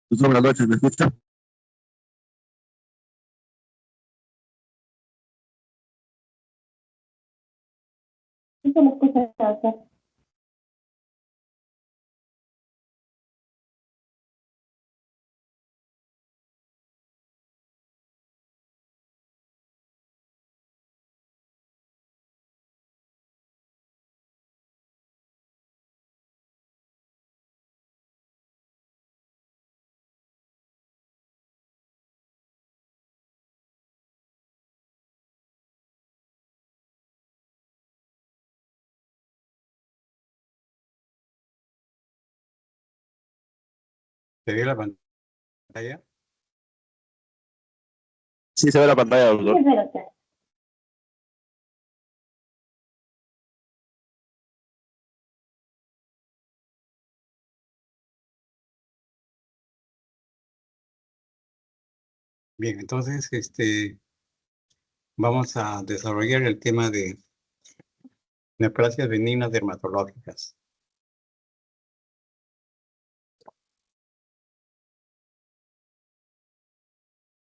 Buenas noches, ¿me escucha? Sí, se me escucha, gracias. ¿Se ve la pantalla? Sí, se ve la pantalla, Sí, doctor. espérate. Bien, entonces vamos a desarrollar el tema de neoplasias benignas dermatológicas.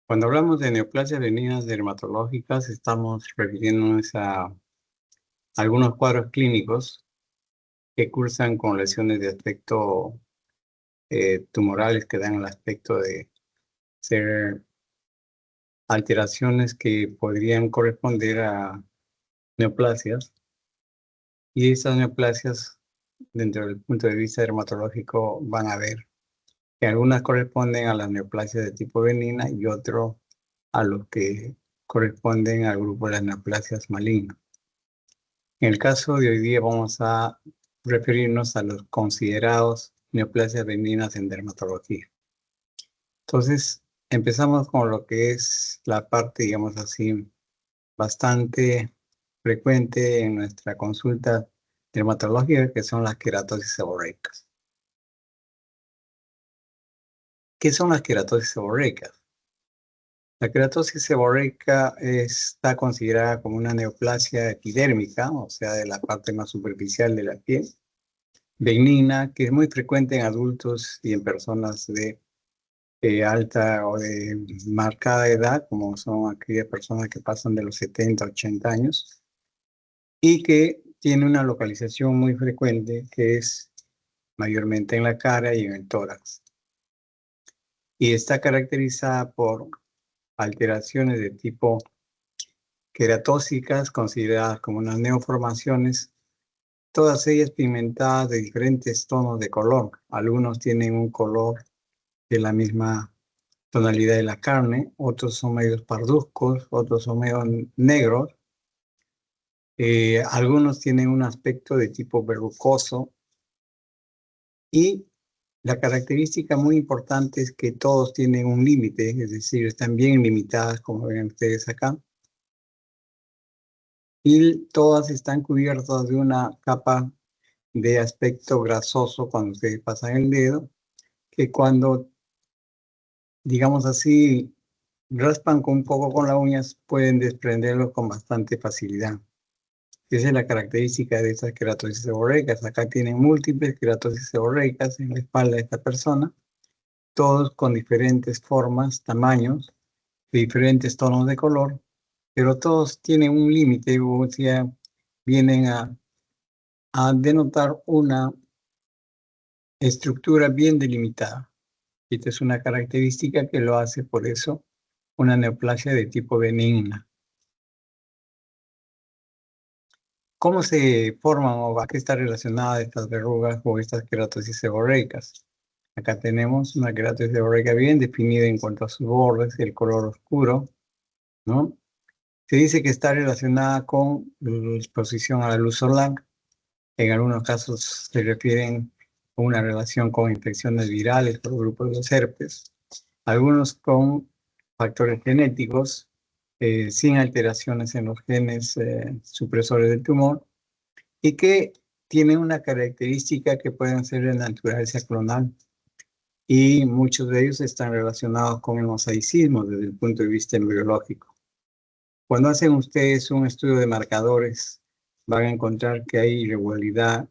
Cuando hablamos de neoplasias benignas dermatológicas, estamos refiriéndonos a algunos cuadros clínicos que cursan con lesiones de aspecto tumorales que dan el aspecto de ser alteraciones que podrían corresponder a neoplasias. Y esas neoplasias, dentro del punto de vista dermatológico, van a ver que algunas corresponden a las neoplasias de tipo benigna y otros a los que corresponden al grupo de las neoplasias malignas. En el caso de hoy día vamos a referirnos a los considerados neoplasias benignas en dermatología. Entonces, empezamos con lo que es la parte, digamos así, bastante frecuente en nuestra consulta dermatológica, que son las queratosis seborreicas. ¿Qué son las queratosis seborreicas? La queratosis seborreica está considerada como una neoplasia epidérmica, o sea, de la parte más superficial de la piel, benigna, que es muy frecuente en adultos y en personas de alta o de marcada edad, como son aquellas personas que pasan de los 70 a 80 años, y que tiene una localización muy frecuente, que es mayormente en la cara y en el tórax. Y está caracterizada por alteraciones de tipo queratóxicas, consideradas como unas neoformaciones, todas ellas pigmentadas de diferentes tonos de color. Algunos tienen un color de la misma tonalidad de la carne, otros son medios parduzcos, otros son medio negros. Algunos tienen un aspecto de tipo verrucoso y la característica muy importante es que todos tienen un límite, es decir, están bien limitadas, como ven ustedes acá. Y todas están cubiertas de una capa de aspecto grasoso cuando ustedes pasan el dedo, que cuando, digamos así, raspan un poco con las uñas, pueden desprenderlo con bastante facilidad. Esa es la característica de estas queratosis seborreicas. Acá tienen múltiples queratosis seborreicas en la espalda de esta persona, todos con diferentes formas, tamaños, de diferentes tonos de color, pero todos tienen un límite, o sea, vienen a denotar una estructura bien delimitada. Esta es una característica que lo hace, por eso, una neoplasia de tipo benigna. ¿Cómo se forman o a qué está relacionada estas verrugas o estas queratosis seborreicas? Acá tenemos una queratosis seborreica bien definida en cuanto a sus bordes, el color oscuro, ¿no? Se dice que está relacionada con la exposición a la luz solar. En algunos casos se refieren a una relación con infecciones virales por grupos de los herpes. Algunos con factores genéticos, sin alteraciones en los genes supresores del tumor, y que tienen una característica que pueden ser de naturaleza clonal. Y muchos de ellos están relacionados con el mosaicismo desde el punto de vista embriológico. Cuando hacen ustedes un estudio de marcadores, van a encontrar que hay irregularidad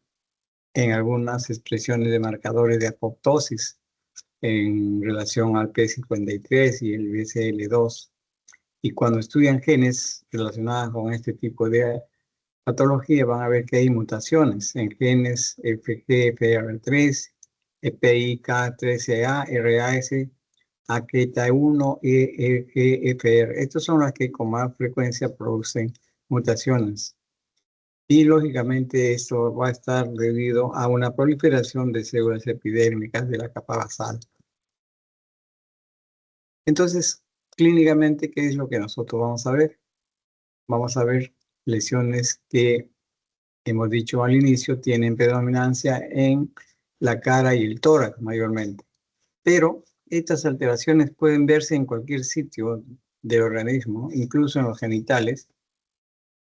en algunas expresiones de marcadores de apoptosis. en relación al P53 y el BCL2. Y cuando estudian genes relacionadas con este tipo de patología, van a ver que hay mutaciones en genes FGFR3, PIK13A, RAS, AKT1, EGFR. Estos son las que con más frecuencia producen mutaciones. Y lógicamente esto va a estar debido a una proliferación de células epidérmicas de la capa basal. Entonces, clínicamente, ¿qué es lo que nosotros vamos a ver? Vamos a ver lesiones que, hemos dicho al inicio, tienen predominancia en la cara y el tórax mayormente. Pero estas alteraciones pueden verse en cualquier sitio del organismo, incluso en los genitales,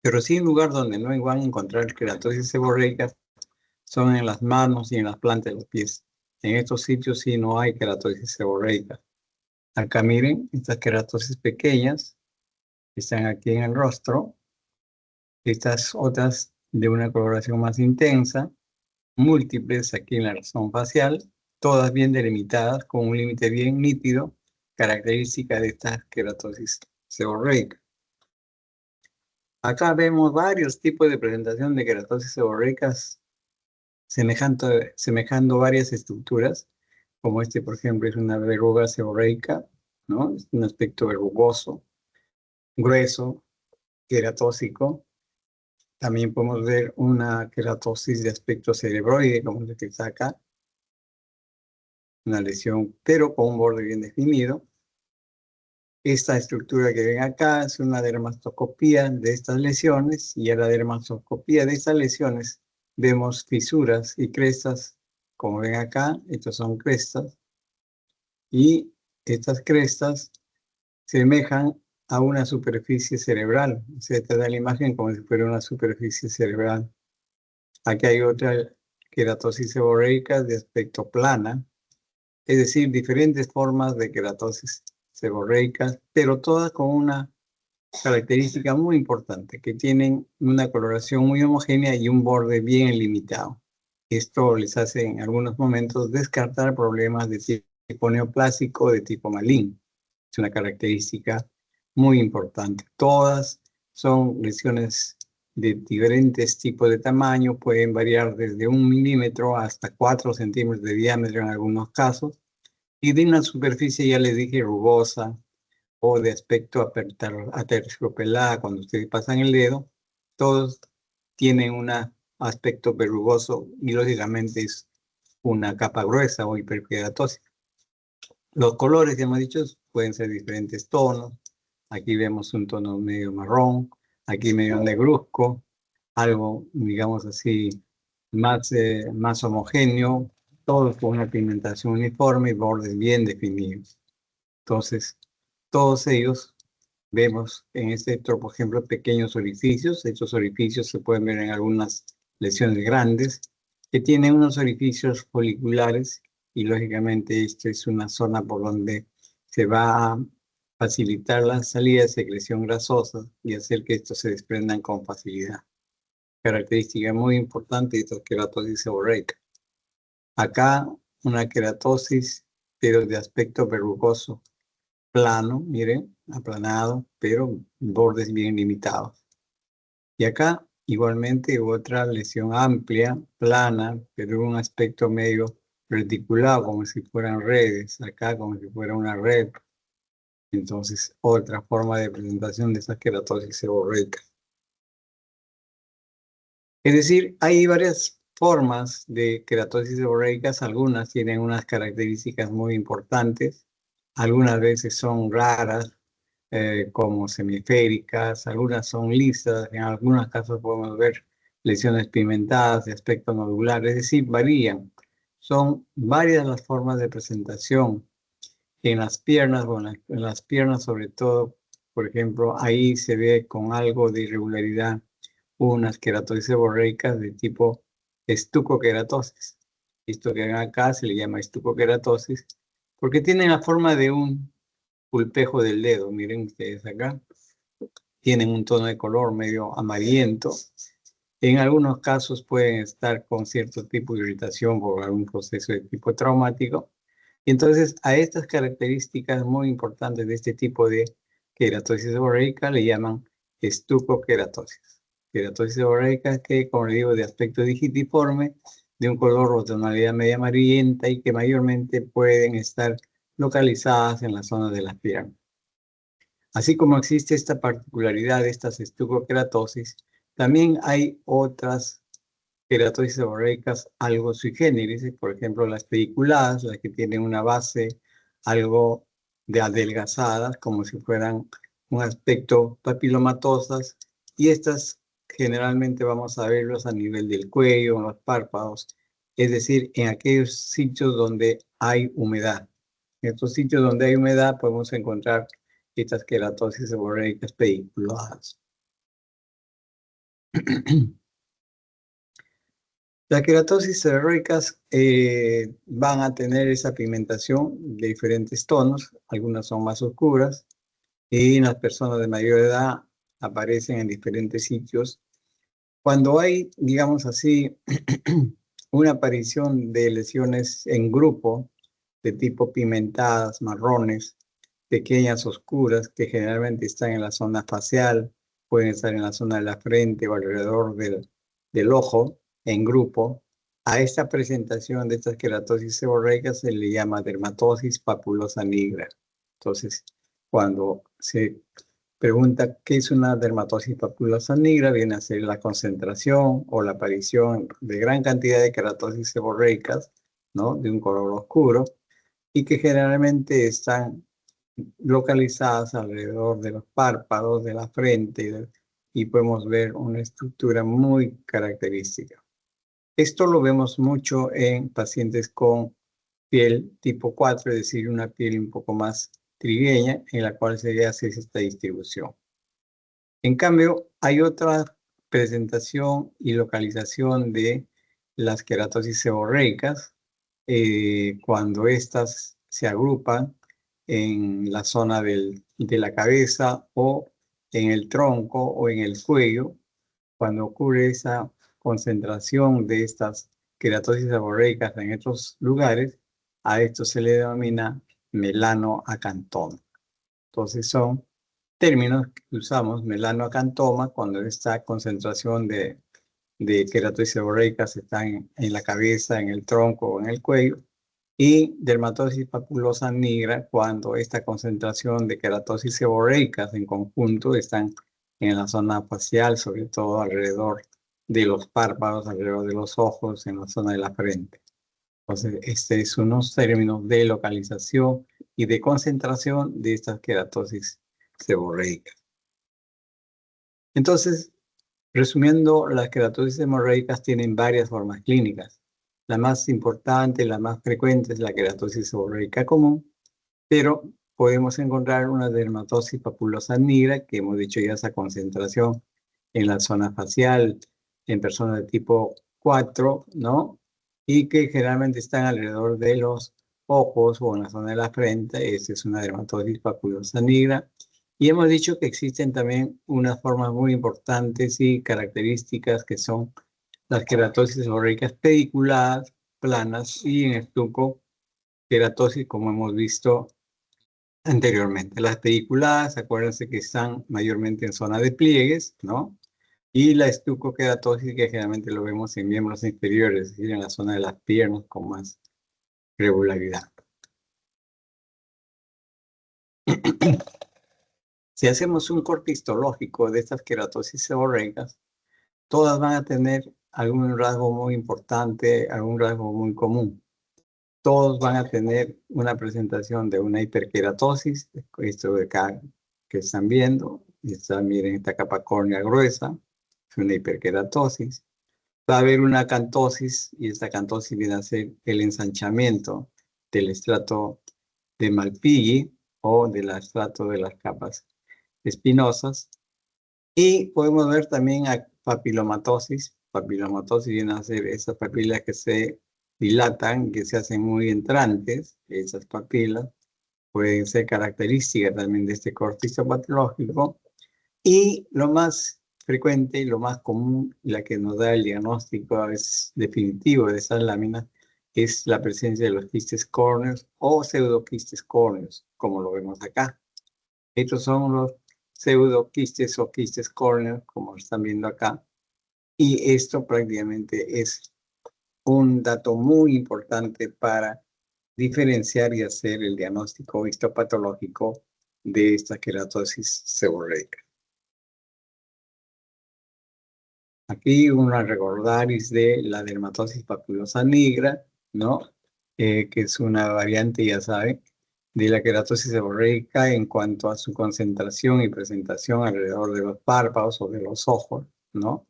pero sí en lugar donde no van a encontrar queratosis seborreicas son en las manos y en las plantas de los pies. En estos sitios sí no hay queratosis seborreica. Acá miren, estas queratosis pequeñas están aquí en el rostro. Estas otras de una coloración más intensa, múltiples aquí en la razón facial, todas bien delimitadas con un límite bien nítido, característica de esta queratosis seborreica. Acá vemos varios tipos de presentación de queratosis seborreicas semejando varias estructuras, como este, por ejemplo, es una verruga seborreica, ¿no? Es un aspecto verrugoso, grueso, queratósico. También podemos ver una queratosis de aspecto cerebroide, como la que está acá. Una lesión, pero con un borde bien definido. Esta estructura que ven acá es una dermatoscopía de estas lesiones, y en la dermatoscopía de estas lesiones vemos fisuras y crestas, como ven acá, estas son crestas, y estas crestas semejan a una superficie cerebral. Se te da la imagen como si fuera una superficie cerebral. Aquí hay otra queratosis seborreica de aspecto plana, es decir, diferentes formas de queratosis seborreicas, pero todas con una característica muy importante, que tienen una coloración muy homogénea y un borde bien limitado. Esto les hace en algunos momentos descartar problemas de tipo neoplásico o de tipo maligno. Es una característica muy importante. Todas son lesiones de diferentes tipos de tamaño, pueden variar desde 1 milímetro hasta 4 centímetros de diámetro en algunos casos, y de una superficie, ya les dije, rugosa o de aspecto aterciopelada cuando ustedes pasan el dedo, todos tienen un aspecto verrugoso y lógicamente es una capa gruesa o hiperkeratosis. Los colores, ya hemos dicho, pueden ser diferentes tonos. Aquí vemos un tono medio marrón, aquí medio negruzco, algo, digamos así, más homogéneo, todos con una pigmentación uniforme y bordes bien definidos. Entonces, todos ellos vemos en este otro, por ejemplo, pequeños orificios. Estos orificios se pueden ver en algunas lesiones grandes que tienen unos orificios foliculares, y lógicamente esta es una zona por donde se va a facilitar la salida de secreción grasosa y hacer que estos se desprendan con facilidad. Característica muy importante de esta queratosis seborreica. Acá una queratosis, pero de aspecto verrugoso, plano, miren, aplanado, pero bordes bien limitados. Y acá igualmente otra lesión amplia, plana, pero un aspecto medio reticulado, como si fueran redes, acá como si fuera una red. Entonces, otra forma de presentación de esta queratosis seborreica. Es decir, hay varias formas de queratosis seborreicas, algunas tienen unas características muy importantes, algunas veces son raras, como semiféricas, algunas son lisas, en algunos casos podemos ver lesiones pigmentadas de aspecto nodular, es decir, varían. Son varias las formas de presentación. En las piernas, bueno, en las piernas sobre todo, por ejemplo, ahí se ve con algo de irregularidad unas queratosis seborreicas de tipo estucoqueratosis. Esto que ven acá se le llama estucoqueratosis porque tienen la forma de un pulpejo del dedo. Miren ustedes acá. Tienen un tono de color medio amarillento. En algunos casos pueden estar con cierto tipo de irritación por algún proceso de tipo traumático, Entonces, a estas características muy importantes de este tipo de queratosis seborreica le llaman estucoqueratosis. Queratosis seborreica que, como le digo, de aspecto digitiforme, de un color o tonalidad media amarillenta y que mayormente pueden estar localizadas en la zona de las piernas. Así como existe esta particularidad de estas estucoqueratosis, también hay otras queratosis seborreicas algo sui generis, por ejemplo las pediculadas, las que tienen una base algo de adelgazadas, como si fueran un aspecto papilomatosas, y estas generalmente vamos a verlos a nivel del cuello, en los párpados, es decir, en aquellos sitios donde hay humedad. En estos sitios donde hay humedad podemos encontrar estas queratosis seborreicas pediculadas. Las queratosis seborreicas van a tener esa pigmentación de diferentes tonos, algunas son más oscuras, y en las personas de mayor edad aparecen en diferentes sitios. Cuando hay, digamos así, una aparición de lesiones en grupo, de tipo pigmentadas, marrones, pequeñas, oscuras, que generalmente están en la zona facial, pueden estar en la zona de la frente o alrededor del ojo, en grupo. A esta presentación de estas queratosis seborreicas se le llama dermatosis papulosa nigra. Entonces, cuando se pregunta qué es una dermatosis papulosa nigra, viene a ser la concentración o la aparición de gran cantidad de queratosis seborreicas, ¿no? De un color oscuro, y que generalmente están localizadas alrededor de los párpados, de la frente, y podemos ver una estructura muy característica. Esto lo vemos mucho en pacientes con piel tipo 4, es decir, una piel un poco más trigueña, en la cual se hace esta distribución. En cambio, hay otra presentación y localización de las queratosis seborreicas cuando estas se agrupan en la zona de la cabeza o en el tronco o en el cuello. Cuando ocurre esa concentración de estas queratosis seborreicas en estos lugares, a esto se le denomina melanoacantoma. Entonces son términos que usamos, melanoacantoma, cuando esta concentración de queratosis seborreicas está en la cabeza, en el tronco o en el cuello, y dermatosis papulosa nigra cuando esta concentración de queratosis seborreicas en conjunto están en la zona facial, sobre todo alrededor de los párpados, alrededor de los ojos, en la zona de la frente. Entonces, estos son unos términos de localización y de concentración de estas queratosis seborreicas. Entonces, resumiendo, las queratosis seborreicas tienen varias formas clínicas. La más importante, la más frecuente es la queratosis seborreica común, pero podemos encontrar una dermatosis papulosa nigra, que hemos dicho ya esa concentración en la zona facial, en personas de tipo 4, ¿no? Y que generalmente están alrededor de los ojos o en la zona de la frente. Esa es una dermatosis papulosa nigra. Y hemos dicho que existen también unas formas muy importantes y características que son las queratosis seborreicas pediculadas, planas y en estuco queratosis, como hemos visto anteriormente. Las pediculadas, acuérdense que están mayormente en zona de pliegues, ¿no? Y la estucoqueratosis, que generalmente lo vemos en miembros inferiores, es decir, en la zona de las piernas con más regularidad. Si hacemos un corte histológico de estas queratosis seborreicas, todas van a tener algún rasgo muy importante, algún rasgo muy común. Todos van a tener una presentación de una hiperqueratosis, esto de acá que están viendo, miren esta capa córnea gruesa, es una hiperqueratosis. Va a haber una acantosis, y esta acantosis viene a ser el ensanchamiento del estrato de Malpighi o del estrato de las capas espinosas. Y podemos ver también a papilomatosis. Papilomatosis viene a ser esas papilas que se dilatan, que se hacen muy entrantes. Esas papilas pueden ser características también de este corte histopatológico. Y lo más frecuente y lo más común, la que nos da el diagnóstico es definitivo de esas láminas, es la presencia de los quistes córneos o pseudoquistes córneos, como lo vemos acá. Estos son los pseudoquistes o quistes córneos, como están viendo acá. Y esto prácticamente es un dato muy importante para diferenciar y hacer el diagnóstico histopatológico de esta queratosis seborreica. Aquí una recordaris de la dermatosis papulosa nigra, ¿no? Que es una variante, ya saben, de la queratosis seborreica en cuanto a su concentración y presentación alrededor de los párpados o de los ojos, ¿no?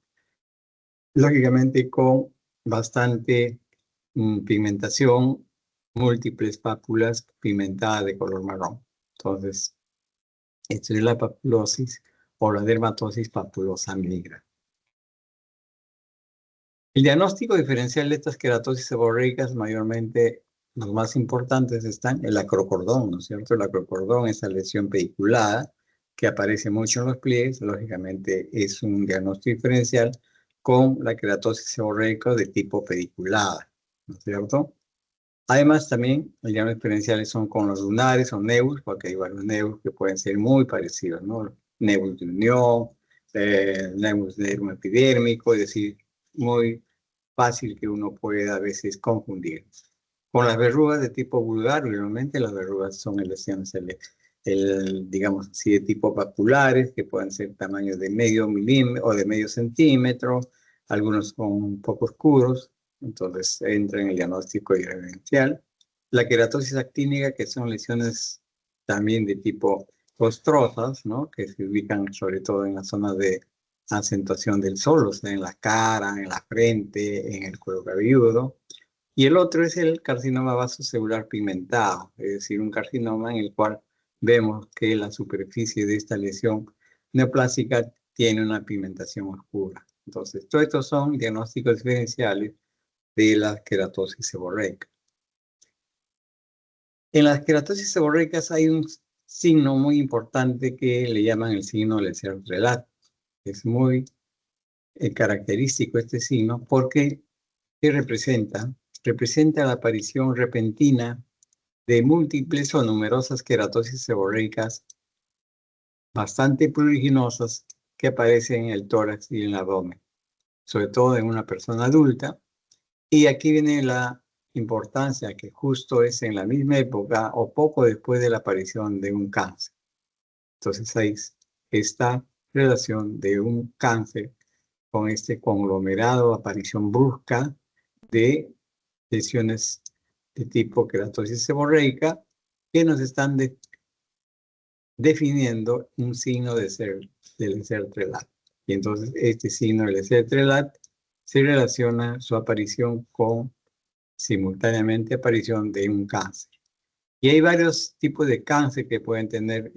Lógicamente con bastante pigmentación, múltiples pápulas pigmentadas de color marrón. Entonces, esto es la papulosis o la dermatosis papulosa nigra. El diagnóstico diferencial de estas queratosis seborreicas, mayormente los más importantes están el acrocordón, ¿no es cierto? El acrocordón, esa lesión pediculada que aparece mucho en los pliegues, lógicamente es un diagnóstico diferencial con la queratosis seborreica de tipo pediculada, ¿no es cierto? Además, también el diagnóstico diferenciales son con los lunares o nevus, porque hay varios nevus que pueden ser muy parecidos, ¿no? Nevus de unión, nevus de dermo epidérmico, es decir, muy fácil que uno pueda a veces confundir. Con las verrugas de tipo vulgar, realmente las verrugas son lesiones, digamos así, de tipo papulares, que pueden ser tamaños de medio milímetro o de medio centímetro, algunos son un poco oscuros, entonces entra en el diagnóstico diferencial. La queratosis actínica, que son lesiones también de tipo costrosas, ¿no? Que se ubican sobre todo en la zona de acentuación del sol, o sea, en la cara, en la frente, en el cuero cabelludo. Y el otro es el carcinoma vasocelular pigmentado, es decir, un carcinoma en el cual vemos que la superficie de esta lesión neoplásica tiene una pigmentación oscura. Entonces, todos estos son diagnósticos diferenciales de la queratosis seborreica. En las queratosis seborreicas hay un signo muy importante que le llaman el signo del Lacertre-Lat. Es muy característico este signo porque ¿qué representa? Representa la aparición repentina de múltiples o numerosas queratosis seborreicas bastante pruriginosas que aparecen en el tórax y en el abdomen, sobre todo en una persona adulta. Y aquí viene la importancia que justo es en la misma época o poco después de la aparición de un cáncer. Entonces hay esta relación de un cáncer con este conglomerado, aparición brusca de lesiones de tipo queratosis seborreica que nos están definiendo un signo del Lacertre-Lat. Y entonces este signo del Lacertre-Lat se relaciona su aparición con simultáneamente aparición de un cáncer. Y hay varios tipos de cáncer que pueden tener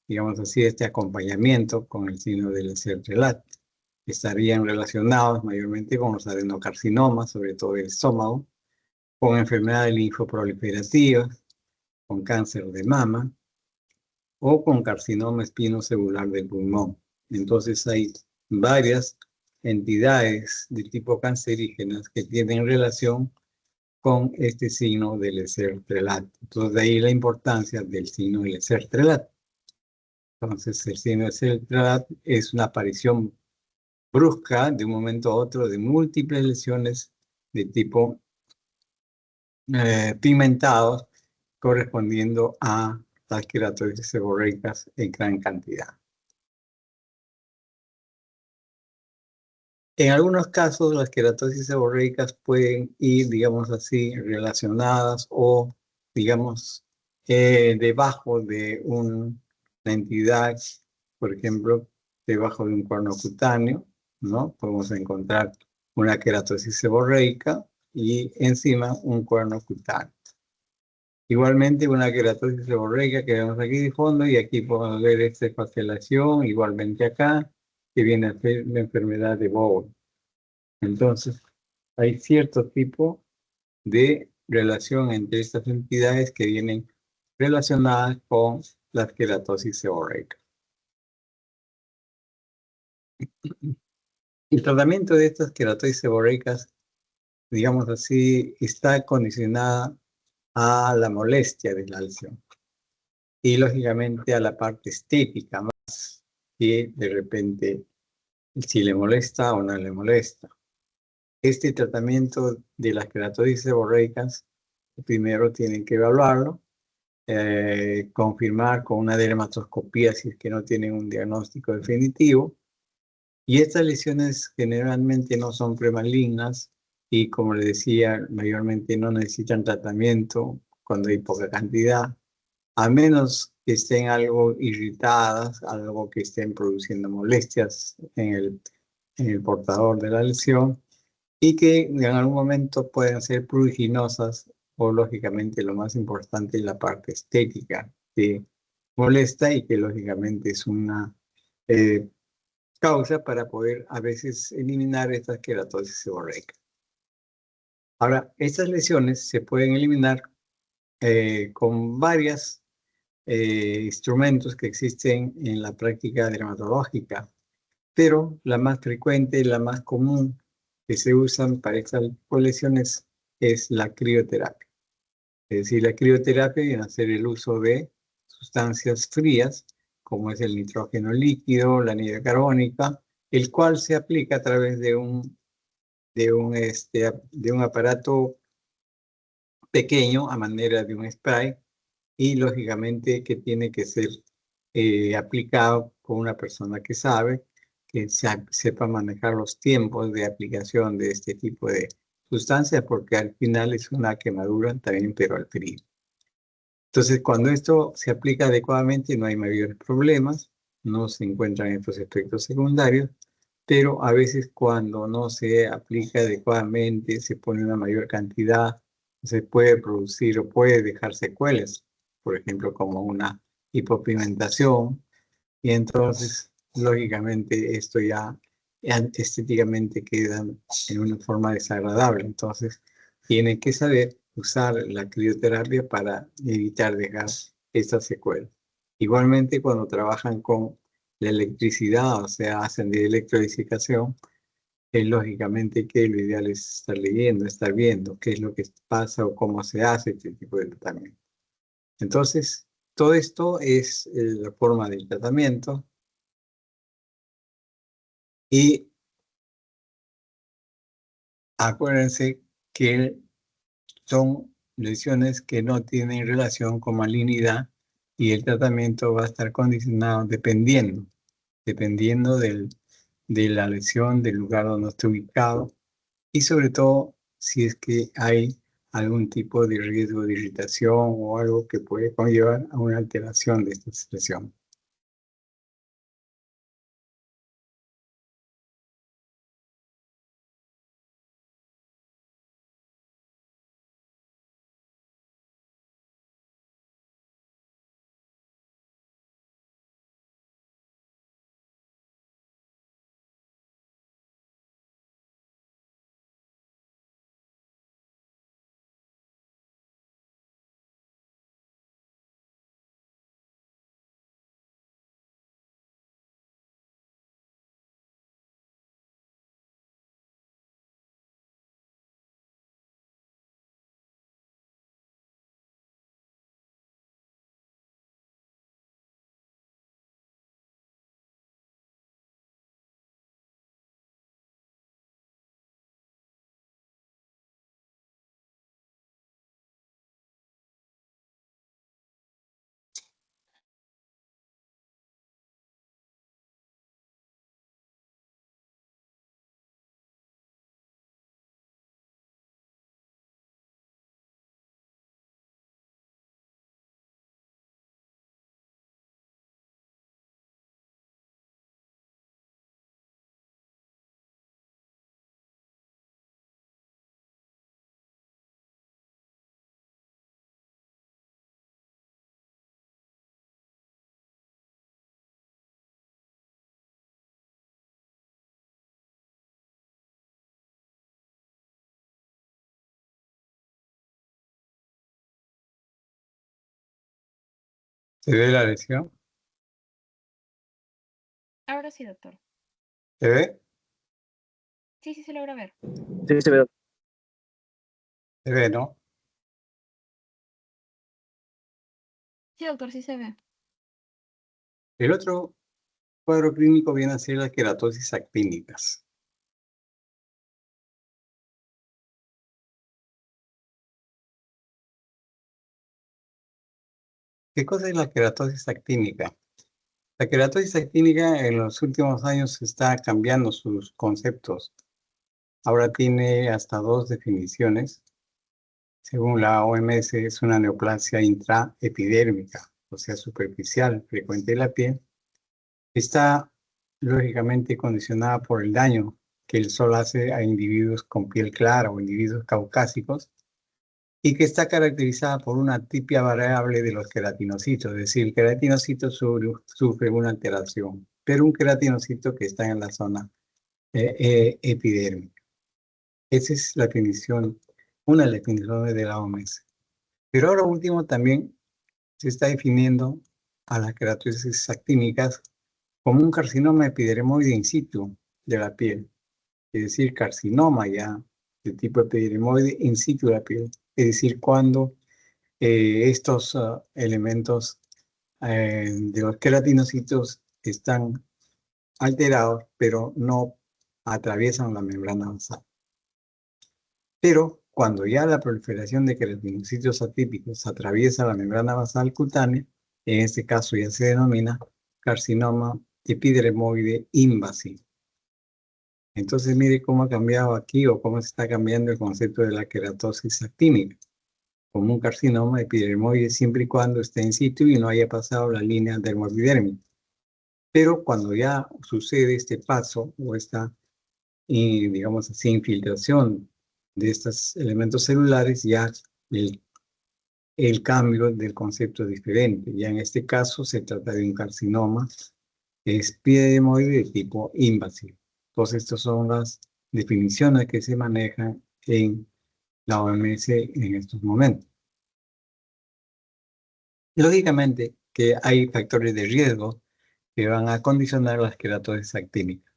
digamos así, este acompañamiento con el signo del Lacertre-Lat. Estarían relacionados mayormente con los adenocarcinomas, sobre todo el estómago, con enfermedades linfoproliferativas, con cáncer de mama o con carcinoma espinocelular del pulmón. Entonces hay varias entidades de tipo cancerígenas que tienen relación con este signo del Lacertre-Lat. Entonces de ahí la importancia del signo del Lacertre-Lat. Entonces el signo del Lacertre-Lat es una aparición brusca de un momento a otro de múltiples lesiones de tipo pigmentados correspondiendo a las queratosis seborreicas en gran cantidad. En algunos casos, las queratosis seborreicas pueden ir, digamos así, relacionadas o, digamos, debajo de una entidad, por ejemplo, debajo de un cuerno cutáneo, ¿no? Podemos encontrar una queratosis seborreica y encima un cuerno cutáneo. Igualmente una queratosis seborreica que vemos aquí de fondo y aquí podemos ver esta esfacelación, igualmente acá, que viene a ser la enfermedad de Bowe. Entonces, hay cierto tipo de relación entre estas entidades que vienen relacionadas con las queratosis seborreicas. El tratamiento de estas queratosis seborreicas digamos así, está condicionada a la molestia de la lesión y lógicamente a la parte estética más que de repente si le molesta o no le molesta. Este tratamiento de las queratosis seborreicas, primero tienen que evaluarlo, confirmar con una dermatoscopía si es que no tienen un diagnóstico definitivo. Y estas lesiones generalmente no son premalignas y, como le decía, mayormente no necesitan tratamiento cuando hay poca cantidad, a menos que estén algo irritadas, algo que estén produciendo molestias en el portador de la lesión y que en algún momento pueden ser pruriginosas o, lógicamente, lo más importante es la parte estética que molesta y que, lógicamente, es una causa para poder a veces eliminar estas queratosis seborreica. Ahora, estas lesiones se pueden eliminar con varios instrumentos que existen en la práctica dermatológica, pero la más frecuente y la más común que se usan para estas lesiones es la crioterapia. Es decir, la crioterapia viene a ser el uso de sustancias frías, como es el nitrógeno líquido, la anhidra carbónica, el cual se aplica a través de un aparato pequeño a manera de un spray y lógicamente que tiene que ser aplicado por una persona que sabe, que sepa manejar los tiempos de aplicación de este tipo de sustancias, porque al final es una quemadura también, pero al frío. Entonces, cuando esto se aplica adecuadamente, no hay mayores problemas, no se encuentran estos efectos secundarios, pero a veces cuando no se aplica adecuadamente, se pone una mayor cantidad, se puede producir o puede dejar secuelas, por ejemplo, como una hipopigmentación, y entonces, lógicamente, esto ya estéticamente queda en una forma desagradable. Entonces, tiene que saber usar la crioterapia para evitar dejar estas secuelas. Igualmente, cuando trabajan con la electricidad, o sea, hacen de electrodificación, es lógicamente que lo ideal es estar leyendo, estar viendo qué es lo que pasa o cómo se hace este tipo de tratamiento. Entonces, todo esto es la forma del tratamiento y acuérdense que son lesiones que no tienen relación con malignidad y el tratamiento va a estar condicionado dependiendo de la lesión, del lugar donde esté ubicado y sobre todo si es que hay algún tipo de riesgo de irritación o algo que puede conllevar a una alteración de esta lesión. ¿Se ve la lesión? Ahora sí, doctor. ¿Se ve? Sí, sí se logra ver. Sí, se ve. Se ve, ¿no? Sí, doctor, sí se ve. El otro cuadro clínico viene a ser las queratosis actínicas. ¿Qué cosa es la queratosis actínica? La queratosis actínica en los últimos años está cambiando sus conceptos. Ahora tiene hasta dos definiciones. Según la OMS, es una neoplasia intraepidérmica, o sea, superficial, frecuente en la piel. Está lógicamente condicionada por el daño que el sol hace a individuos con piel clara o individuos caucásicos y que está caracterizada por una tipia variable de los queratinocitos, es decir, el queratinocito sufre una alteración, pero un queratinocito que está en la zona epidérmica. Esa es la definición, una de las definiciones de la OMS. Pero ahora último también se está definiendo a las queratosis actínicas como un carcinoma epidermoide in situ de la piel, es decir, carcinoma ya de tipo epidermoide in situ de la piel, es decir, cuando estos elementos de los queratinocitos están alterados, pero no atraviesan la membrana basal. Pero cuando ya la proliferación de queratinocitos atípicos atraviesa la membrana basal cutánea, en este caso ya se denomina carcinoma epidermoide invasivo. Entonces mire cómo ha cambiado aquí o cómo se está cambiando el concepto de la queratosis actínica, como un carcinoma epidermoide siempre y cuando esté in situ y no haya pasado la línea dermoepidérmica. Pero cuando ya sucede este paso o esta, digamos así, infiltración de estos elementos celulares, ya el cambio del concepto es diferente. Ya en este caso se trata de un carcinoma epidermoide de tipo invasivo. Entonces, estas son las definiciones que se manejan en la OMS en estos momentos. Lógicamente que hay factores de riesgo que van a condicionar las queratosis actínicas.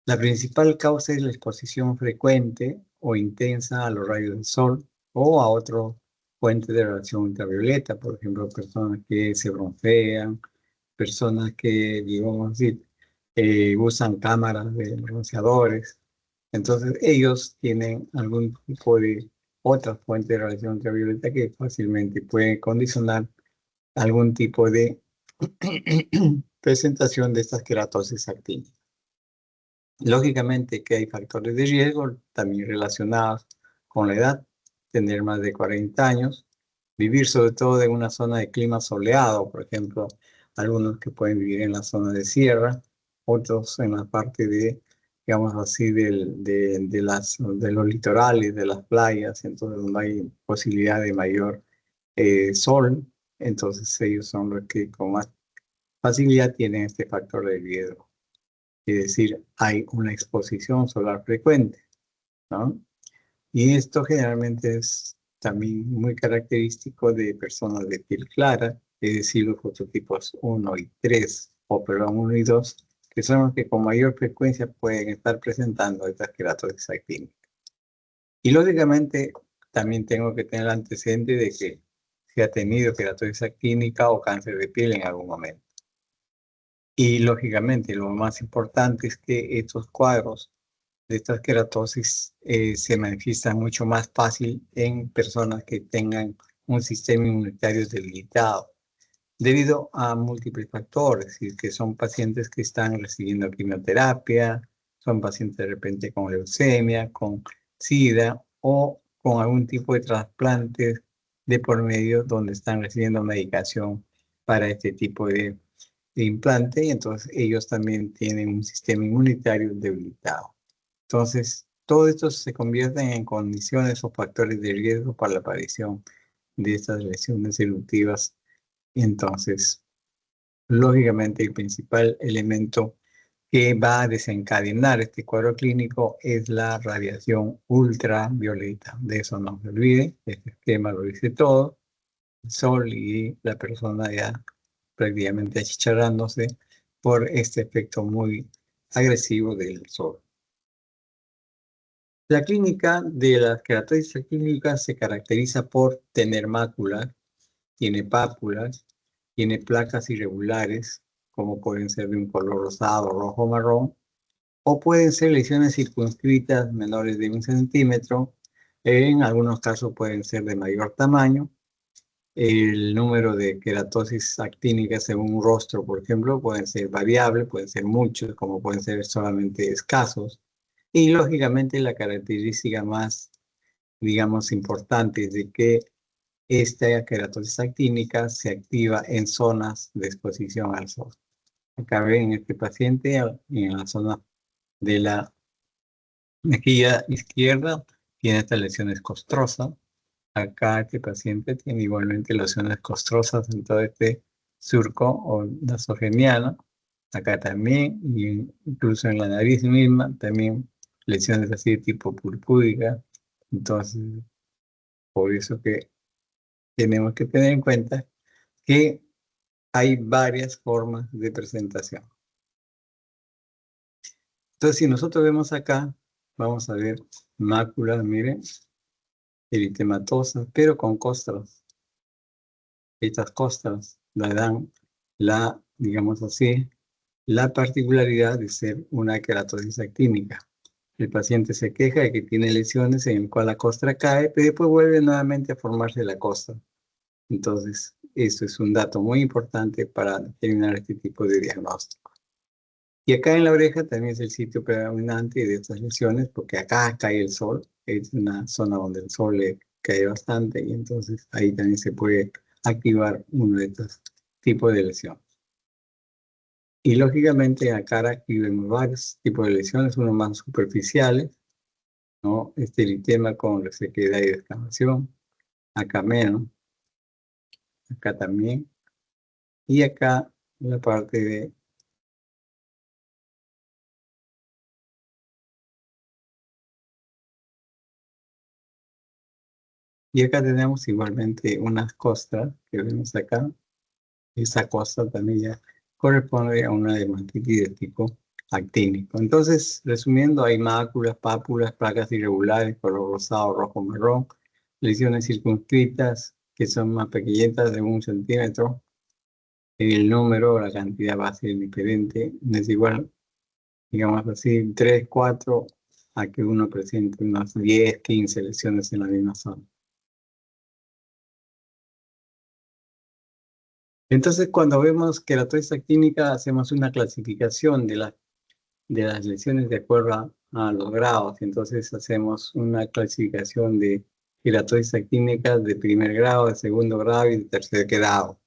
La principal causa es la exposición frecuente o intensa a los rayos del sol o a otro fuente de radiación ultravioleta, por ejemplo, personas que se broncean, personas que, digamos así, usan cámaras de bronceadores. Entonces, ellos tienen algún tipo de otra fuente de radiación ultravioleta que fácilmente puede condicionar algún tipo de presentación de estas queratosis actínicas. Lógicamente que hay factores de riesgo también relacionados con la edad, tener más de 40 años, vivir sobre todo en una zona de clima soleado, por ejemplo, algunos que pueden vivir en la zona de sierra, otros en la parte de, digamos así, de los litorales, de las playas, entonces no hay posibilidad de mayor sol, entonces ellos son los que con más facilidad tienen este factor de riesgo. Es decir, hay una exposición solar frecuente, ¿no? Y esto generalmente es también muy característico de personas de piel clara, es decir, los fototipos 1 y 3, o perdón, 1 y 2, que son los que con mayor frecuencia pueden estar presentando estas queratosis actínicas. Y lógicamente también tengo que tener el antecedente de que se ha tenido queratosis actínica o cáncer de piel en algún momento. Y lógicamente lo más importante es que estos cuadros de estas queratosis se manifiestan mucho más fácil en personas que tengan un sistema inmunitario debilitado, debido a múltiples factores, es decir, que son pacientes que están recibiendo quimioterapia, son pacientes de repente con leucemia, con SIDA o con algún tipo de trasplantes de por medio donde están recibiendo medicación para este tipo de implante y entonces ellos también tienen un sistema inmunitario debilitado. Entonces, todo esto se convierte en condiciones o factores de riesgo para la aparición de estas lesiones eruptivas. Entonces, lógicamente, el principal elemento que va a desencadenar este cuadro clínico es la radiación ultravioleta. De eso no se olvide, este esquema lo dice todo. El sol y la persona ya prácticamente achicharrándose por este efecto muy agresivo del sol. La clínica de las queratosis actínicas se caracteriza por tener máculas, tiene pápulas, tiene placas irregulares, como pueden ser de un color rosado, rojo o marrón, o pueden ser lesiones circunscritas menores de 1 centímetro. En algunos casos pueden ser de mayor tamaño. El número de queratosis actínicas según un rostro, por ejemplo, pueden ser variables, pueden ser muchos, como pueden ser solamente escasos. Y lógicamente la característica más, digamos, importante es de que esta queratosis actínica se activa en zonas de exposición al sol. Acá ven en este paciente, en la zona de la mejilla izquierda, tiene esta lesión escostrosa. Acá este paciente tiene igualmente lesiones costrosas en todo este surco o nasogeniano. Acá también, y incluso en la nariz misma, también lesiones así de tipo purpúrica. Entonces, por eso que tenemos que tener en cuenta que hay varias formas de presentación. Entonces, si nosotros vemos acá, vamos a ver máculas, miren, eritematosas, pero con costras. Estas costras le dan la, digamos así, la particularidad de ser una queratosis actínica. El paciente se queja de que tiene lesiones en el cual la costra cae, pero después vuelve nuevamente a formarse la costra. Entonces, esto es un dato muy importante para determinar este tipo de diagnóstico. Y acá en la oreja también es el sitio predominante de estas lesiones, porque acá cae el sol, es una zona donde el sol le cae bastante, y entonces ahí también se puede activar uno de estos tipos de lesiones. Y lógicamente en la cara aquí vemos varios tipos de lesiones, unos más superficiales, ¿no? Este eritema con resequedad y descamación, acá menos, acá también, y acá la parte de y acá tenemos igualmente unas costras que vemos acá. Esa costra también ya corresponde a una dermatitis de tipo actínico. Entonces, resumiendo, hay máculas, pápulas, placas irregulares, color rosado, rojo, marrón, lesiones circunscritas que son más pequeñitas de 1 centímetro. El número, la cantidad va a ser diferente, no es igual, digamos así, 3, 4, a que uno presente unas 10, 15 lesiones en la misma zona. Entonces, cuando vemos queratosis actínica, hacemos una clasificación de las lesiones de acuerdo a los grados. Entonces, hacemos una clasificación de queratosis actínica de primer grado, de segundo grado y de tercer grado.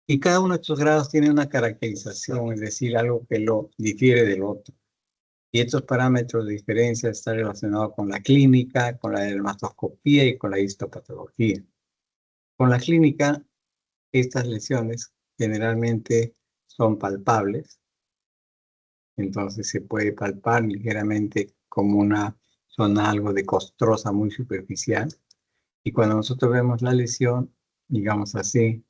Y cada uno de estos grados tiene una caracterización, es decir, algo que lo difiere del otro. Y estos parámetros de diferencia están relacionados con la clínica, con la dermatoscopía y con la histopatología. Con la clínica, estas lesiones generalmente son palpables, entonces se puede palpar ligeramente como una zona algo de costrosa muy superficial. Y cuando nosotros vemos la lesión, digamos así,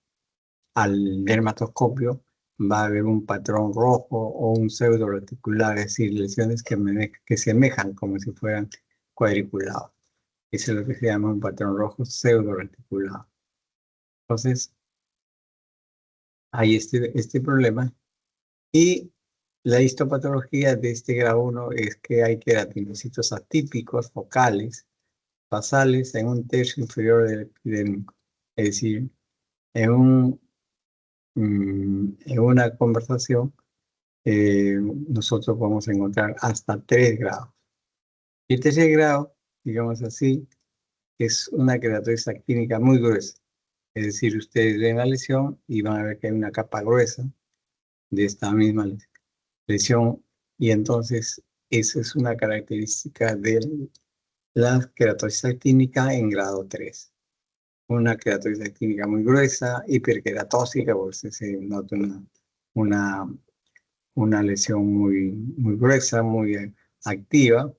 al dermatoscopio, va a haber un patrón rojo o un pseudo reticular, es decir, lesiones que semejan como si fueran cuadriculados. Eso es lo que se llama un patrón rojo pseudo reticulado. Entonces, hay este problema. Y la histopatología de este grado 1 es que hay queratinocitos atípicos focales, basales en un tercio inferior del epidérmico. Es decir, en una conversación nosotros podemos encontrar hasta 3 grados. Y el tercer grado, digamos así, es una queratosis actínica muy gruesa. Es decir, ustedes ven la lesión y van a ver que hay una capa gruesa de esta misma lesión, y entonces esa es una característica de la queratosis actínica en grado 3. Una queratosis actínica muy gruesa, hiperqueratósica, porque se nota una lesión muy gruesa, muy activa,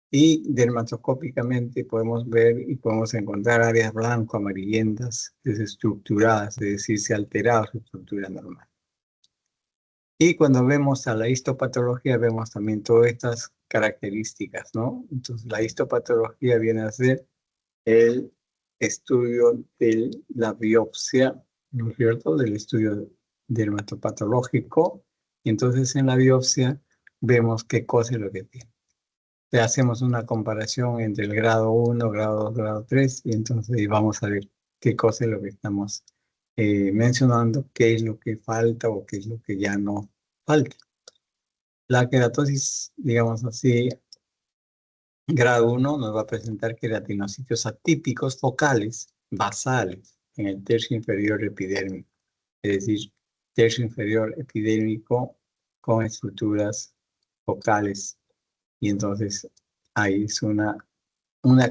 y dermatoscópicamente podemos ver y podemos encontrar áreas blanco-amarillentas desestructuradas, es decir, se ha alterado su estructura normal. Y cuando vemos a la histopatología, vemos también todas estas características, ¿no? Entonces, la histopatología viene a ser el estudio de la biopsia, ¿no es cierto? Del estudio dermatopatológico. Y entonces, en la biopsia, vemos qué cosa es lo que tiene. Le hacemos una comparación entre el grado 1, grado 2, grado 3, y entonces vamos a ver qué cosa es lo que estamos mencionando, qué es lo que falta o qué es lo que ya no falta. La queratosis, digamos así, grado 1 nos va a presentar queratinocitos atípicos focales, basales, en el tercio inferior epidérmico, es decir, tercio inferior epidérmico con estructuras focales. Y entonces ahí es una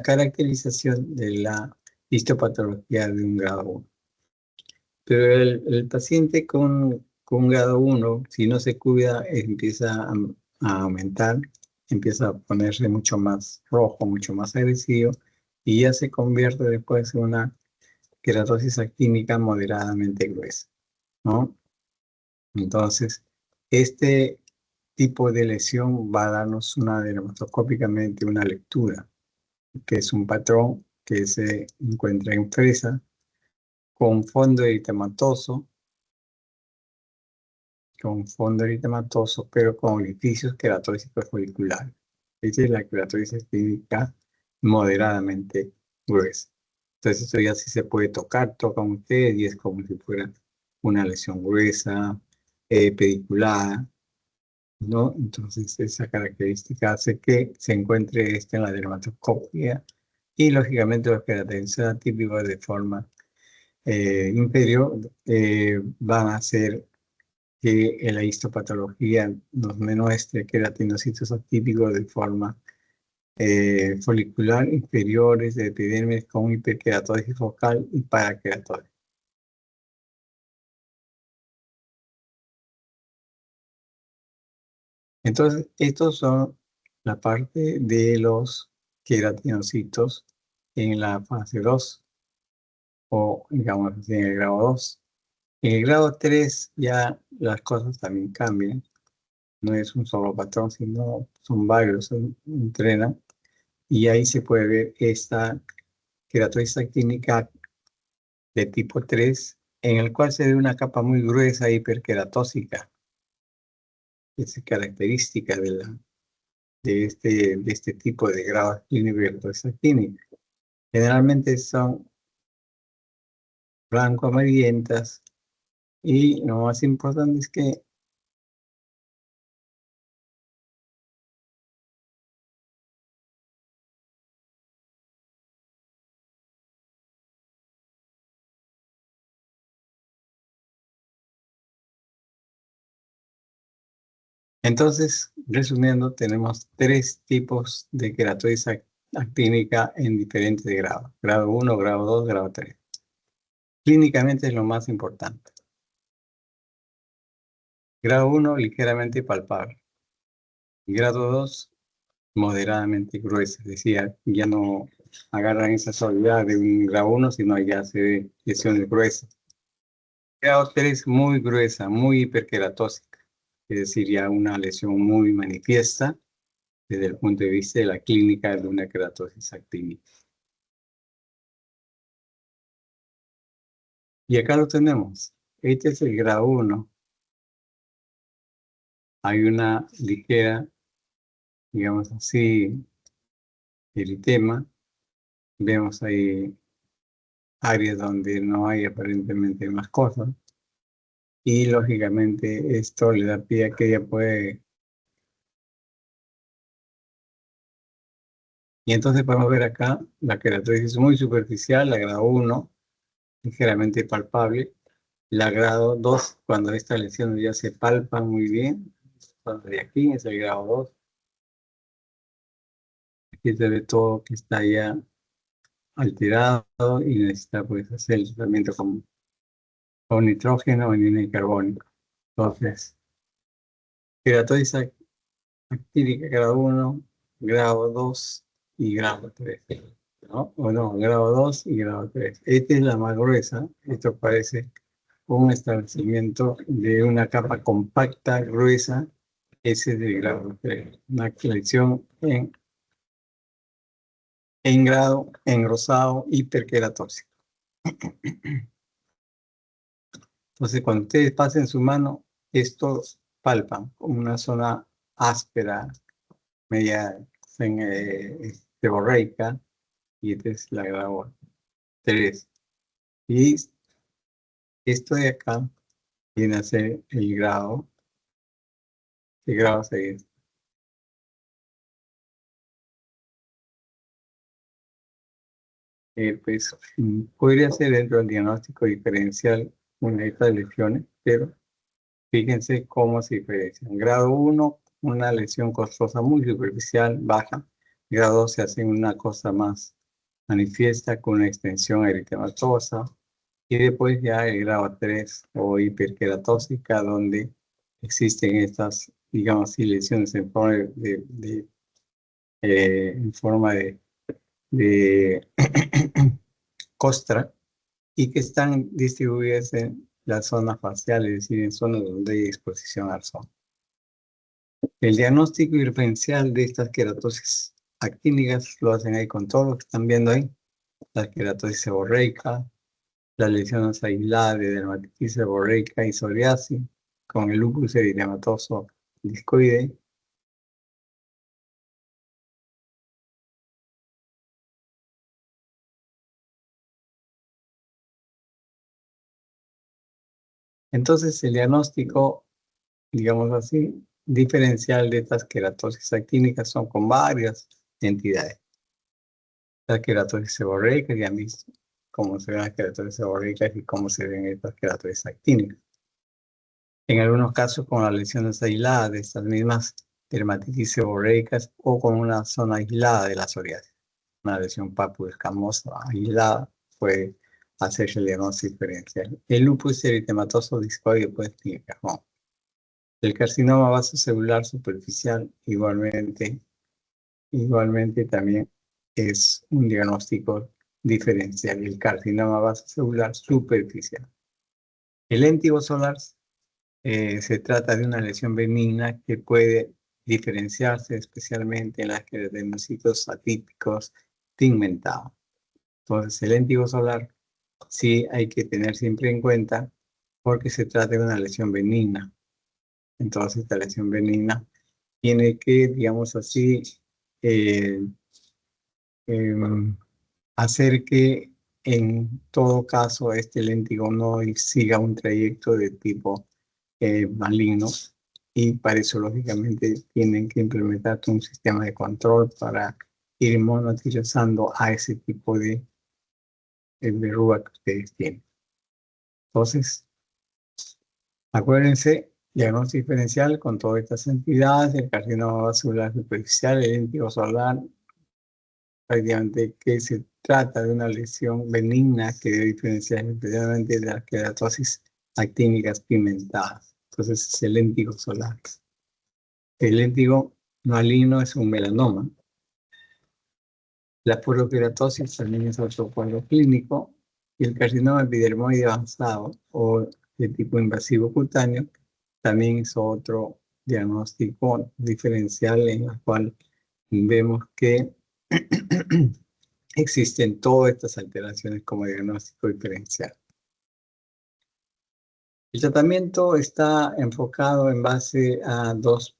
caracterización de la histopatología de un grado 1. Pero el paciente con grado 1, si no se cuida, empieza a aumentar, empieza a ponerse mucho más rojo, mucho más agresivo, y ya se convierte después en una queratosis actínica moderadamente gruesa, ¿no? Entonces, este tipo de lesión va a darnos dermatoscópicamente una lectura, que es un patrón que se encuentra en fresa con fondo eritematoso, pero con orificios queratóxicos foliculares. Esa es la queratosis clínica moderadamente gruesa. Entonces, esto ya sí se puede tocan ustedes y es como si fuera una lesión gruesa, pediculada, ¿no? Entonces, esa característica hace que se encuentre en la dermatoscopia y, lógicamente, los queratinocitos atípicos de forma inferior van a ser que la histopatología nos muestre queratinocitos atípicos de forma folicular inferiores de epidermis con hiperkeratosis focal y parakeratosis. Entonces, estos son la parte de los queratinocitos en la fase 2, o digamos en el grado 2. En el grado 3 ya las cosas también cambian. No es un solo patrón, sino son varios, se entrenan. Y ahí se puede ver esta queratosis actínica de tipo 3, en el cual se ve una capa muy gruesa hiperqueratósica. Es característica de este tipo de grados clínicos de queratosis actínica. Generalmente son blanco-amarillentas, y lo más importante es que entonces, resumiendo, tenemos 3 tipos de queratosis actínica en diferentes grados. Grado 1, grado 2, grado 3. Clínicamente es lo más importante. Grado 1, ligeramente palpable. Grado 2, moderadamente gruesa. Es decir, ya no agarran esa suavidad de un grado 1, sino ya se ve lesiones gruesas. Grado 3, muy gruesa, muy hiperqueratósica. Es decir, ya una lesión muy manifiesta desde el punto de vista de la clínica de una queratosis actínica. Y acá lo tenemos. Este es el grado 1. Hay una ligera, digamos así, eritema. Vemos ahí áreas donde no hay aparentemente más cosas. Y lógicamente esto le da pie a que ella puede. Y entonces podemos ver acá la queratosis muy superficial, la grado 1, ligeramente palpable. La grado 2, cuando esta lesión ya se palpa muy bien. Cuando de aquí es el grado 2. Aquí se ve todo que está ya alterado y necesita pues hacer el tratamiento con nitrógeno o anhídrido carbónico. Entonces, queratosis actínica grado 1, grado 2 y grado 3. ¿No? O no, grado 2 y grado 3. Esta es la más gruesa. Esto parece un establecimiento de una capa compacta, gruesa, ese es el grado 3. Una lesión en grado engrosado hiperqueratóxico. Entonces, cuando ustedes pasen su mano, esto palpan como una zona áspera, media seborreica, y esta es la grado 3. Y esto de acá viene a ser el grado 6. Pues podría ser dentro del diagnóstico diferencial una de estas lesiones, pero fíjense cómo se diferencian. Grado 1, una lesión costosa muy superficial, baja. Grado 2 se hace una cosa más manifiesta con una extensión eritematosa. Y después ya el grado 3 o hiperqueratóxica, donde existen estas, digamos así, lesiones en forma de costra y que están distribuidas en la zona facial, es decir, en zonas donde hay exposición al sol. El diagnóstico diferencial de estas queratosis actínicas lo hacen ahí con todo lo que están viendo ahí. La queratosis seborreica, las lesiones aisladas de dermatitis seborreica y psoriasis, con el lupus eritematoso discoide. Entonces, el diagnóstico, digamos así, diferencial de estas queratosis actínicas son con varias entidades. La queratosis seborreica, ya han visto cómo se ven las queratosis seborreicas y cómo se ven estas queratosis actínicas. En algunos casos con las lesiones aisladas de estas mismas dermatitis seborreicas o con una zona aislada de la psoriasis. Una lesión papuloescamosa aislada puede hacerse el diagnóstico diferencial. El lupus eritematoso discoide puede tener cajón. El carcinoma vasocelular superficial igualmente también es un diagnóstico diferencial. El carcinoma vasocelular superficial. El léntigo solar se trata de una lesión benigna que puede diferenciarse especialmente en las queratinocitos atípicos pigmentados. Entonces, el léntigo solar sí hay que tener siempre en cuenta porque se trata de una lesión benigna. Entonces, esta lesión benigna tiene que, digamos así, hacer que en todo caso este léntigo no siga un trayecto de tipo maligno, y para eso lógicamente tienen que implementar un sistema de control para ir monitorizando a ese tipo de verruga que ustedes tienen. Entonces, acuérdense, diagnóstico diferencial con todas estas entidades, el carcinoma vascular superficial, el léntigo solar, prácticamente que se trata de una lesión benigna que debe diferenciar especialmente de las queratosis actínicas pigmentadas. Entonces es el léntigo solar. El léntigo maligno es un melanoma. La porokeratosis también es otro cuadro clínico. Y el carcinoma epidermoide avanzado o de tipo invasivo cutáneo también es otro diagnóstico diferencial en el cual vemos que existen todas estas alteraciones como diagnóstico diferencial. El tratamiento está enfocado en base a dos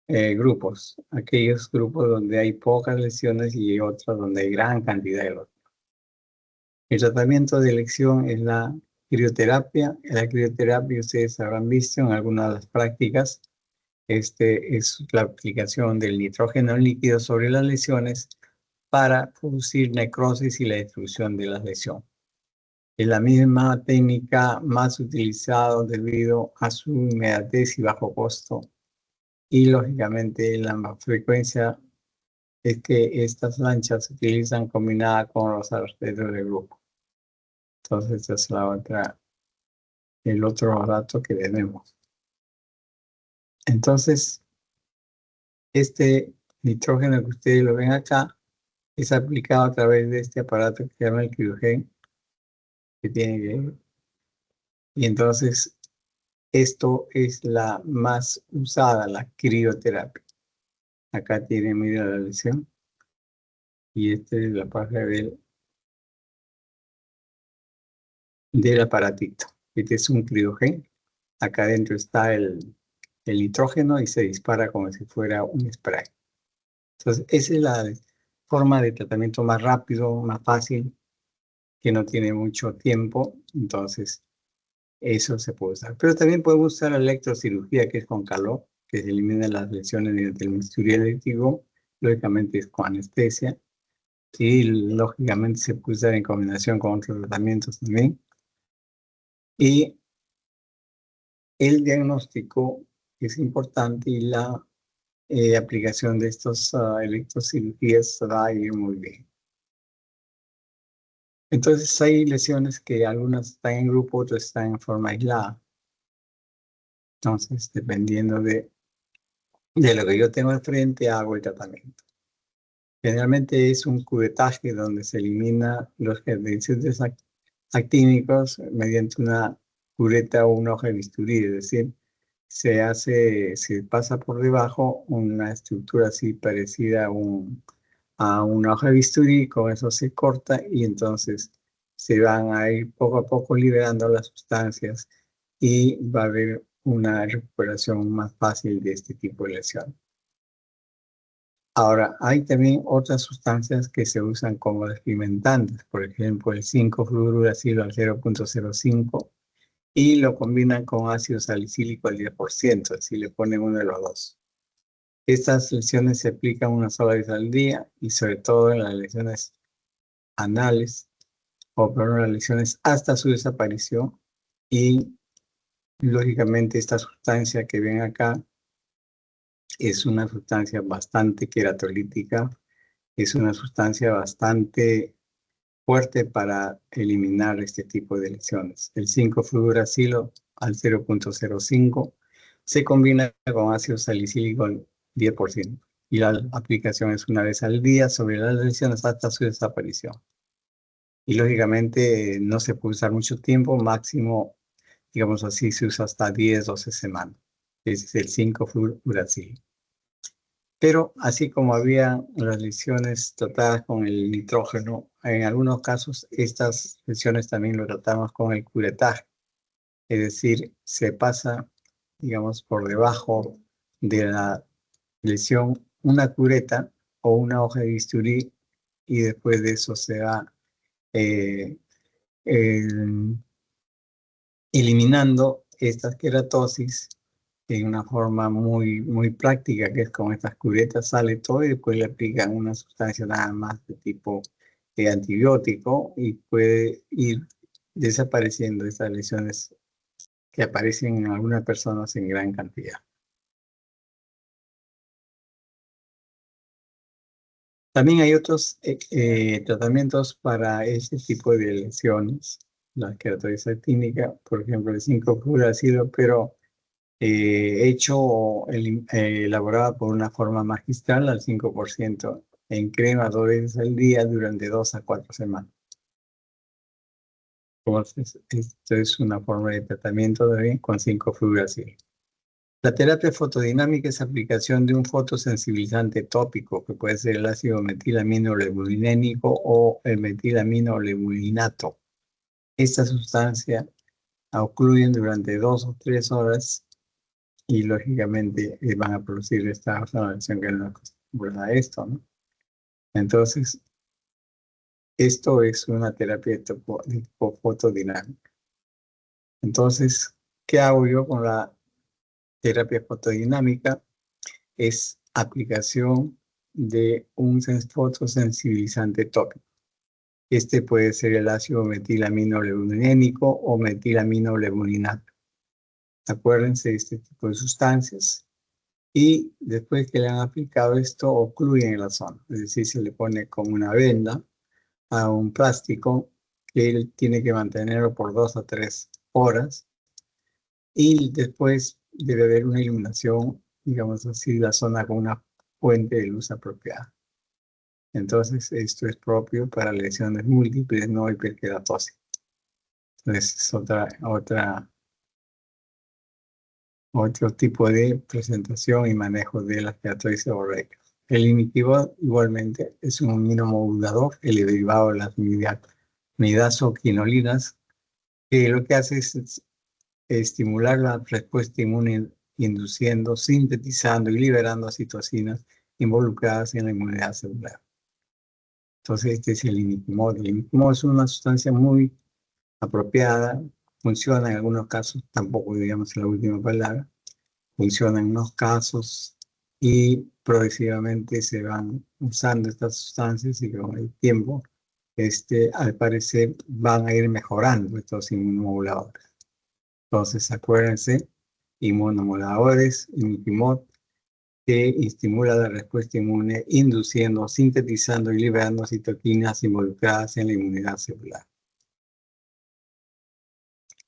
grupos. Aquellos grupos donde hay pocas lesiones y otros donde hay gran cantidad de lesiones. El tratamiento de elección es la crioterapia. La crioterapia ustedes habrán visto en algunas de las prácticas. Es la aplicación del nitrógeno líquido sobre las lesiones para producir necrosis y la destrucción de la lesión. Es la misma técnica más utilizada debido a su inmediatez y bajo costo. Y lógicamente la frecuencia es que estas lanchas se utilizan combinadas con los arterios de grupo. Entonces esta es el otro dato que tenemos. Entonces, este nitrógeno que ustedes lo ven acá es aplicado a través de este aparato que se llama el criogen, que tiene Y entonces, esto es la más usada, la crioterapia. Acá tiene, mira la lesión. Y esta es la parte del aparatito. Este es un criogén. Acá adentro está el nitrógeno y se dispara como si fuera un spray. Entonces, esa es la forma de tratamiento más rápido, más fácil, que no tiene mucho tiempo. Entonces, eso se puede usar. Pero también podemos usar la electrocirugía, que es con calor, que se eliminan las lesiones mediante el bisturí eléctrico. Lógicamente es con anestesia. Y lógicamente se puede usar en combinación con otros tratamientos también. Y el diagnóstico es importante y la aplicación de estas electrocirugías va a ir muy bien. Entonces hay lesiones que algunas están en grupo, otras están en forma aislada. Entonces, dependiendo de lo que yo tengo al frente, hago el tratamiento. Generalmente es un cubetaje donde se elimina los herbicidas actínicos mediante una cureta o una hoja de bisturí, es decir, se pasa por debajo una estructura así parecida a una hoja de bisturí, con eso se corta y entonces se van a ir poco a poco liberando las sustancias y va a haber una recuperación más fácil de este tipo de lesión. Ahora, hay también otras sustancias que se usan como despigmentantes, por ejemplo, el 5-fluoruracilo al 0.05 y lo combinan con ácido salicílico al 10%, así le ponen uno de los dos. Estas lesiones se aplican una sola vez al día y sobre todo en las lesiones anales o perdón, las lesiones hasta su desaparición y lógicamente esta sustancia que ven acá es una sustancia bastante queratolítica, es una sustancia bastante fuerte para eliminar este tipo de lesiones. El 5-fluoracilo al 0.05 se combina con ácido salicílico al 10% y la aplicación es una vez al día sobre las lesiones hasta su desaparición. Y lógicamente no se puede usar mucho tiempo, máximo, digamos así, se usa hasta 10-12 semanas. Ese es el 5-fluoracilo. Pero así como había las lesiones tratadas con el nitrógeno, en algunos casos estas lesiones también lo tratamos con el curetaje. Es decir, se pasa, digamos, por debajo de la lesión una cureta o una hoja de bisturí y después de eso se va eh, eliminando estas queratosis en una forma muy, muy práctica, que es con estas curetas sale todo y después le aplican una sustancia nada más de tipo antibiótico y puede ir desapareciendo estas lesiones que aparecen en algunas personas en gran cantidad. También hay otros tratamientos para este tipo de lesiones, la queratosis actínica, por ejemplo, el 5-fluoracilo, pero elaborada por una forma magistral al 5% en crema 2 veces al día durante 2 a 4 semanas. Entonces, esto es una forma de tratamiento también con 5-fluoracilo. La terapia fotodinámica es aplicación de un fotosensibilizante tópico, que puede ser el ácido metilaminolevulinénico o el metilaminolevulinato. Esta sustancia ocluyen durante 2 o 3 horas y lógicamente van a producir esta oscilación que nos acostumbra a esto, ¿no? Entonces, esto es una terapia de tipo fotodinámica. Entonces, ¿qué hago yo con la terapia fotodinámica? Es aplicación de un fotosensibilizante tópico. Este puede ser el ácido metilaminolevulinénico o metilaminolevulinato. Acuérdense de este tipo de sustancias. Y después que le han aplicado esto, ocluyen en la zona. Es decir, se le pone como una venda a un plástico que él tiene que mantenerlo por 2 a 3 horas. Y después debe haber una iluminación, digamos así, la zona con una fuente de luz apropiada. Entonces, esto es propio para lesiones múltiples no hiperkeratosis. Es otro tipo de presentación y manejo de las queratosis seborreicas. El imiquimod igualmente es un inmunomodulador, el derivado de las midazoquinolinas, que lo que hace es estimular la respuesta inmune induciendo, sintetizando y liberando citocinas involucradas en la inmunidad celular. Entonces este es el imiquimod. El imiquimod es una sustancia muy apropiada, funciona en algunos casos, tampoco digamos la última palabra, funciona en unos casos y progresivamente se van usando estas sustancias y con el tiempo, al parecer, van a ir mejorando estos inmunomoduladores. Entonces, acuérdense, inmunomoduladores, imiquimod, que estimula la respuesta inmune, induciendo, sintetizando y liberando citoquinas involucradas en la inmunidad celular.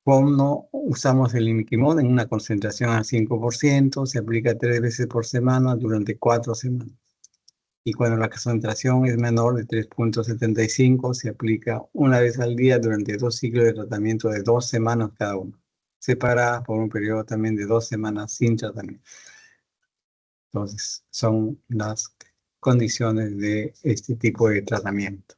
Cuando usamos el imiquimod en una concentración al 5%, se aplica 3 veces por semana durante 4 semanas. Y cuando la concentración es menor de 3.75, se aplica una vez al día durante 2 ciclos de tratamiento de 2 semanas cada uno, separadas por un periodo también de 2 semanas sin tratamiento. Entonces, son las condiciones de este tipo de tratamiento.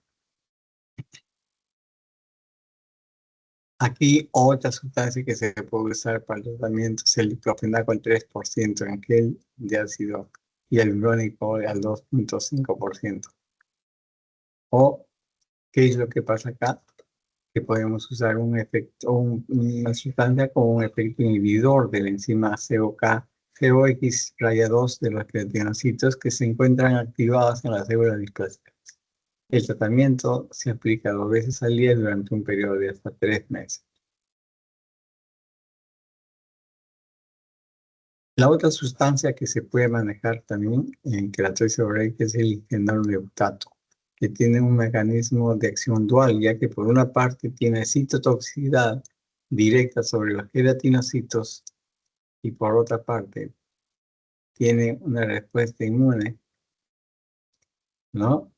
Aquí otra sustancia que se puede usar para el tratamiento es el diclofenaco al 3% en gel de ácido hialurónico al 2.5%. O, ¿qué es lo que pasa acá? Que podemos usar una sustancia con un efecto inhibidor de la enzima COX-2 de los queratinocitos que se encuentran activados en las células displásicas. El tratamiento se aplica 2 veces al día durante un periodo de hasta 3 meses. La otra sustancia que se puede manejar también en queratosis seborreica es el ingenol de butato, que tiene un mecanismo de acción dual, ya que por una parte tiene citotoxicidad directa sobre los queratinocitos y por otra parte tiene una respuesta inmune, ¿no?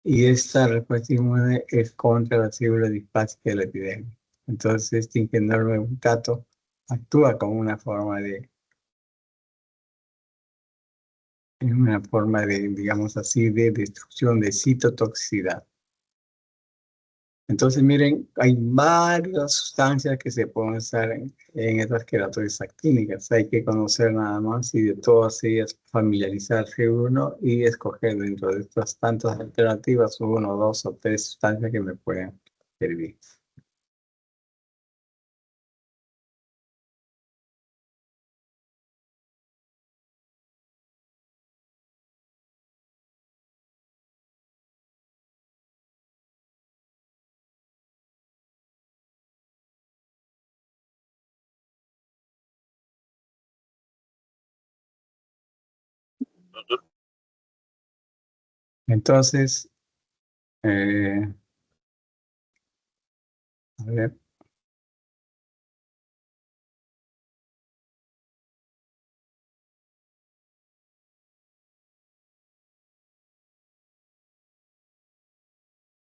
Y esta respuesta inmune es contra la célula displásicas de la epidermis. Entonces este ingenol de butato actúa como una forma de digamos así, de destrucción de citotoxicidad. Entonces, miren, hay varias sustancias que se pueden usar en estas queratosis actínicas. Hay que conocer nada más y de todas ellas familiarizarse uno y escoger dentro de estas tantas alternativas 1, 2 o 3 sustancias que me pueden servir. Entonces, a ver.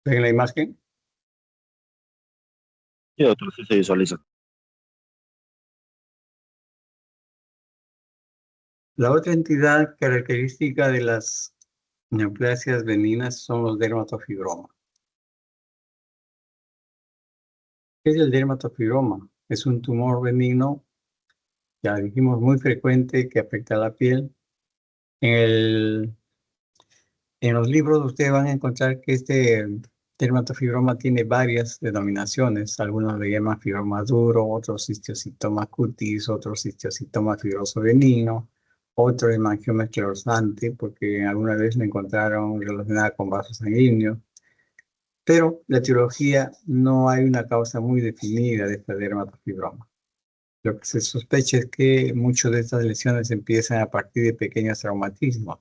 ¿Ven la imagen? Sí, doctor, sí se visualiza. La otra entidad característica de las neoplasias benignas son los dermatofibromas. ¿Qué es el dermatofibroma? Es un tumor benigno, ya dijimos, muy frecuente que afecta a la piel. En los libros ustedes van a encontrar que este dermatofibroma tiene varias denominaciones. Algunos le llaman fibroma duro, otros histiocitoma cutis, otros histiocitoma fibroso benigno, otro hemangioma esclerosante, porque alguna vez lo encontraron relacionada con vasos sanguíneos. Pero la etiología no hay una causa muy definida de este dermatofibroma. Lo que se sospecha es que muchas de estas lesiones empiezan a partir de pequeños traumatismos.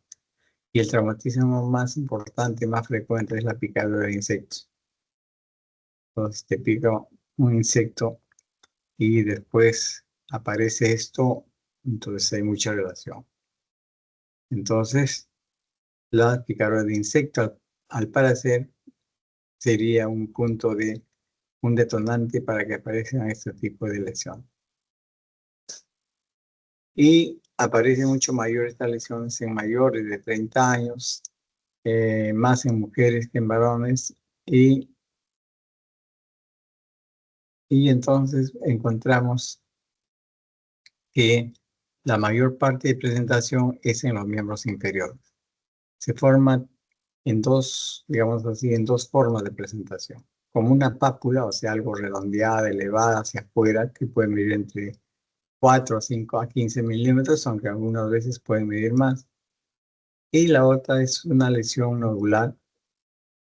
Y el traumatismo más importante, más frecuente, es la picadura de insectos. Entonces te pica un insecto y después aparece esto, entonces hay mucha relación. Entonces, la picadura de insecto, al parecer, sería un punto de un detonante para que aparezcan este tipo de lesiones. Y aparece mucho mayor estas lesiones en mayores de 30 años, más en mujeres que en varones, y entonces encontramos que la mayor parte de presentación es en los miembros inferiores. Se forma en dos, digamos así, en dos formas de presentación. Como una pápula, o sea, algo redondeada, elevada hacia afuera, que puede medir entre 4 a 5 a 15 milímetros, aunque algunas veces pueden medir más. Y la otra es una lesión nodular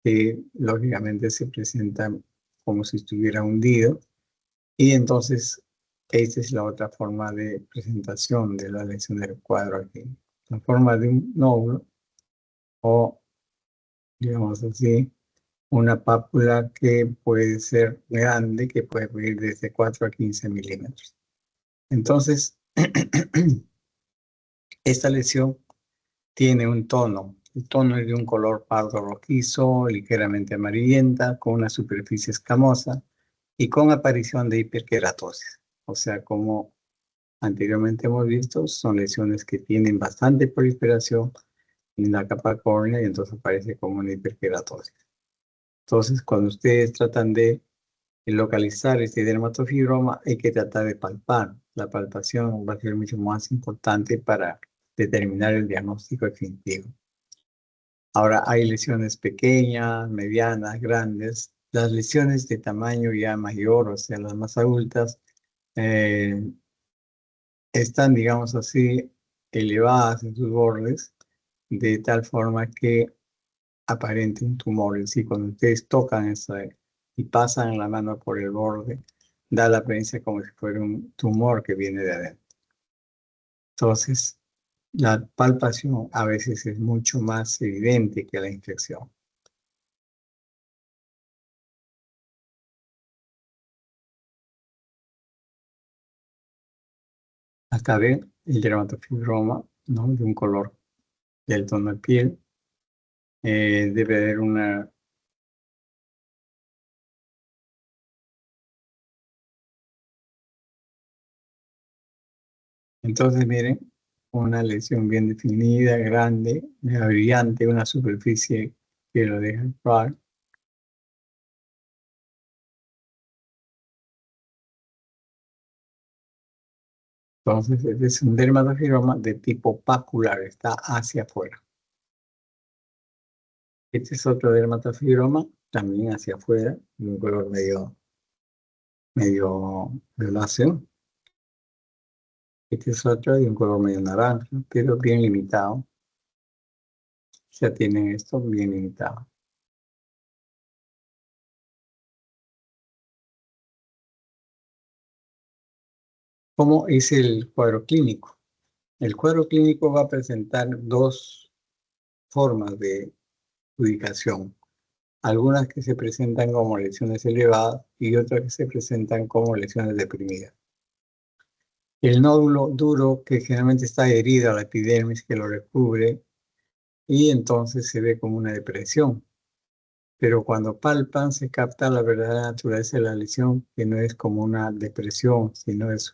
que lógicamente se presenta como si estuviera hundido. Y entonces, esta es la otra forma de presentación de la lesión del cuadro aquí. La forma de un nódulo o, digamos así, una pápula que puede ser grande, que puede medir desde 4 a 15 milímetros. Entonces, esta lesión tiene un tono. El tono es de un color pardo rojizo, ligeramente amarillenta, con una superficie escamosa y con aparición de hiperkeratosis. O sea, como anteriormente hemos visto, son lesiones que tienen bastante proliferación en la capa córnea y entonces aparece como una hiperkeratosis. Entonces, cuando ustedes tratan de localizar este dermatofibroma, hay que tratar de palpar. La palpación va a ser mucho más importante para determinar el diagnóstico definitivo. Ahora, hay lesiones pequeñas, medianas, grandes. Las lesiones de tamaño ya mayor, o sea, las más adultas, están, digamos así, elevadas en sus bordes, de tal forma que aparenten tumores. Y cuando ustedes tocan eso y pasan la mano por el borde, da la apariencia como si fuera un tumor que viene de adentro. Entonces, la palpación a veces es mucho más evidente que la infección. Acá ven el dermatofibroma, ¿no? De un color del tono de piel. Debe haber una... Entonces, miren, una lesión bien definida, grande, brillante, una superficie que lo deja actuar. Entonces, este es un dermatofibroma de tipo papular, está hacia afuera. Este es otro dermatofibroma, también hacia afuera, de un color medio violáceo. Este es otro de un color medio naranja, pero bien limitado. Ya tienen esto bien limitado. ¿Cómo es el cuadro clínico? El cuadro clínico va a presentar dos formas de ubicación. Algunas que se presentan como lesiones elevadas y otras que se presentan como lesiones deprimidas. El nódulo duro, que generalmente está adherido a la epidermis que lo recubre, y entonces se ve como una depresión. Pero cuando palpan se capta la verdadera naturaleza de la lesión, que no es como una depresión, sino es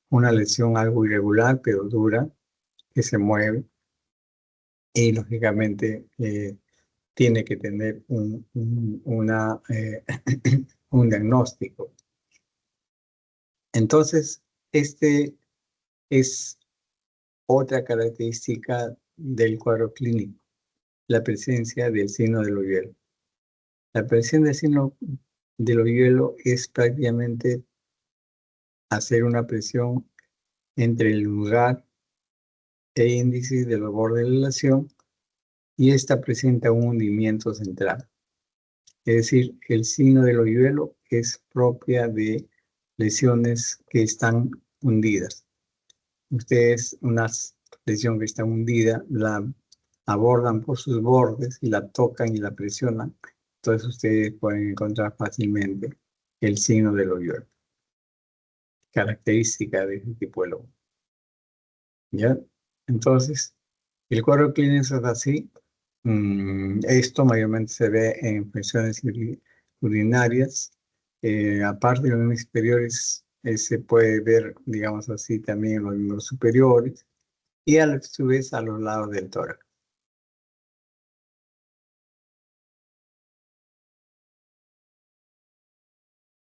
una lesión algo irregular, pero dura, que se mueve y lógicamente tiene que tener un diagnóstico. Entonces, este es otra característica del cuadro clínico, la presencia del signo del hoyuelo. La presencia del signo del hoyuelo es prácticamente hacer una presión entre el lugar e índice de los bordes de la lesión y esta presenta un hundimiento central. Es decir, el signo del hoyuelo es propia de lesiones que están hundidas. Ustedes, una lesión que está hundida, la abordan por sus bordes y la tocan y la presionan. Entonces ustedes pueden encontrar fácilmente el signo del hoyuelo. Característica de este tipo de lobo. ¿Ya? Entonces, el cuadro clínico es así. Esto mayormente se ve en infecciones urinarias, aparte de los miembros superiores, se puede ver, digamos así, también los miembros superiores y a su vez a los lados del tórax.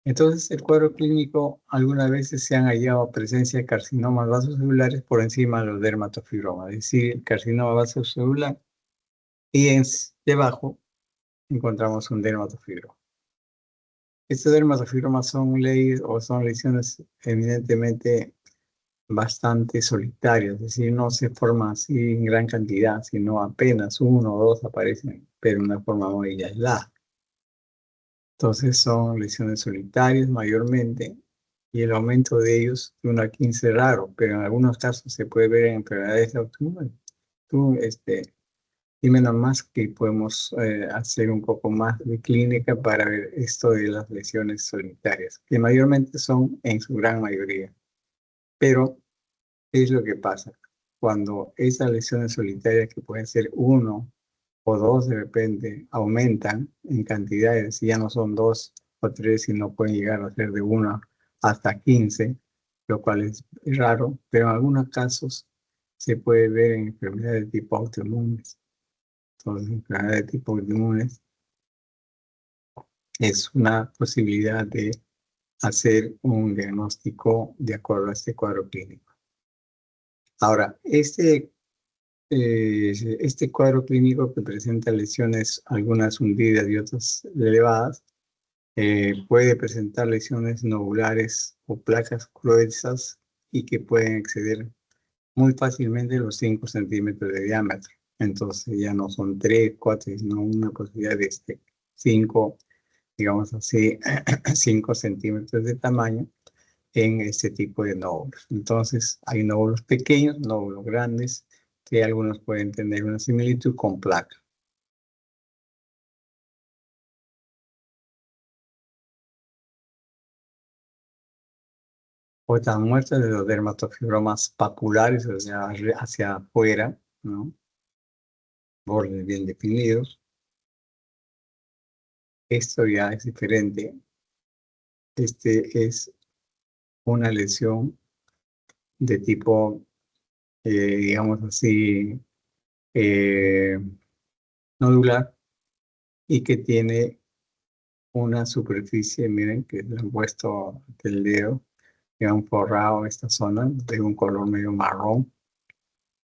Entonces, el cuadro clínico, algunas veces se han hallado presencia de carcinomas vasocelulares por encima de los dermatofibromas, es decir, el carcinoma vasocelular y debajo encontramos un dermatofibroma. Estos dermatofibromas son lesiones evidentemente bastante solitarias, es decir, no se forman así en gran cantidad, sino apenas uno o dos aparecen, pero de una forma muy aislada. Entonces son lesiones solitarias mayormente y el aumento de ellos de 1 a 15 es raro, pero en algunos casos se puede ver en enfermedades autoinmunes. Dime nomás que podemos hacer un poco más de clínica para ver esto de las lesiones solitarias, que mayormente son en su gran mayoría. Pero, ¿qué es lo que pasa? Cuando esas lesiones solitarias, que pueden ser 1 o 2 de repente, aumentan en cantidades, y ya no son 2 o 3, sino pueden llegar a ser de 1 hasta 15, lo cual es raro, pero en algunos casos se puede ver en enfermedades de tipo autoinmunes. Entonces, enfermedades de tipo autoinmunes es una posibilidad de hacer un diagnóstico de acuerdo a este cuadro clínico. Ahora, este cuadro clínico que presenta lesiones, algunas hundidas y otras elevadas, puede presentar lesiones nodulares o placas gruesas y que pueden exceder muy fácilmente los 5 centímetros de diámetro. Entonces ya no son 3, 4, sino una posibilidad de 5, digamos así, 5 centímetros de tamaño en este tipo de nódulos. Entonces hay nódulos pequeños, nódulos grandes, que algunos pueden tener una similitud con placa. Otras muestras de los dermatofibromas papulares, o sea, hacia afuera, ¿no? Bordes bien definidos. Esto ya es diferente. Este es una lesión de tipo, digamos así, nodular y que tiene una superficie, miren, que le han puesto el dedo, que han forrado esta zona de un color medio marrón.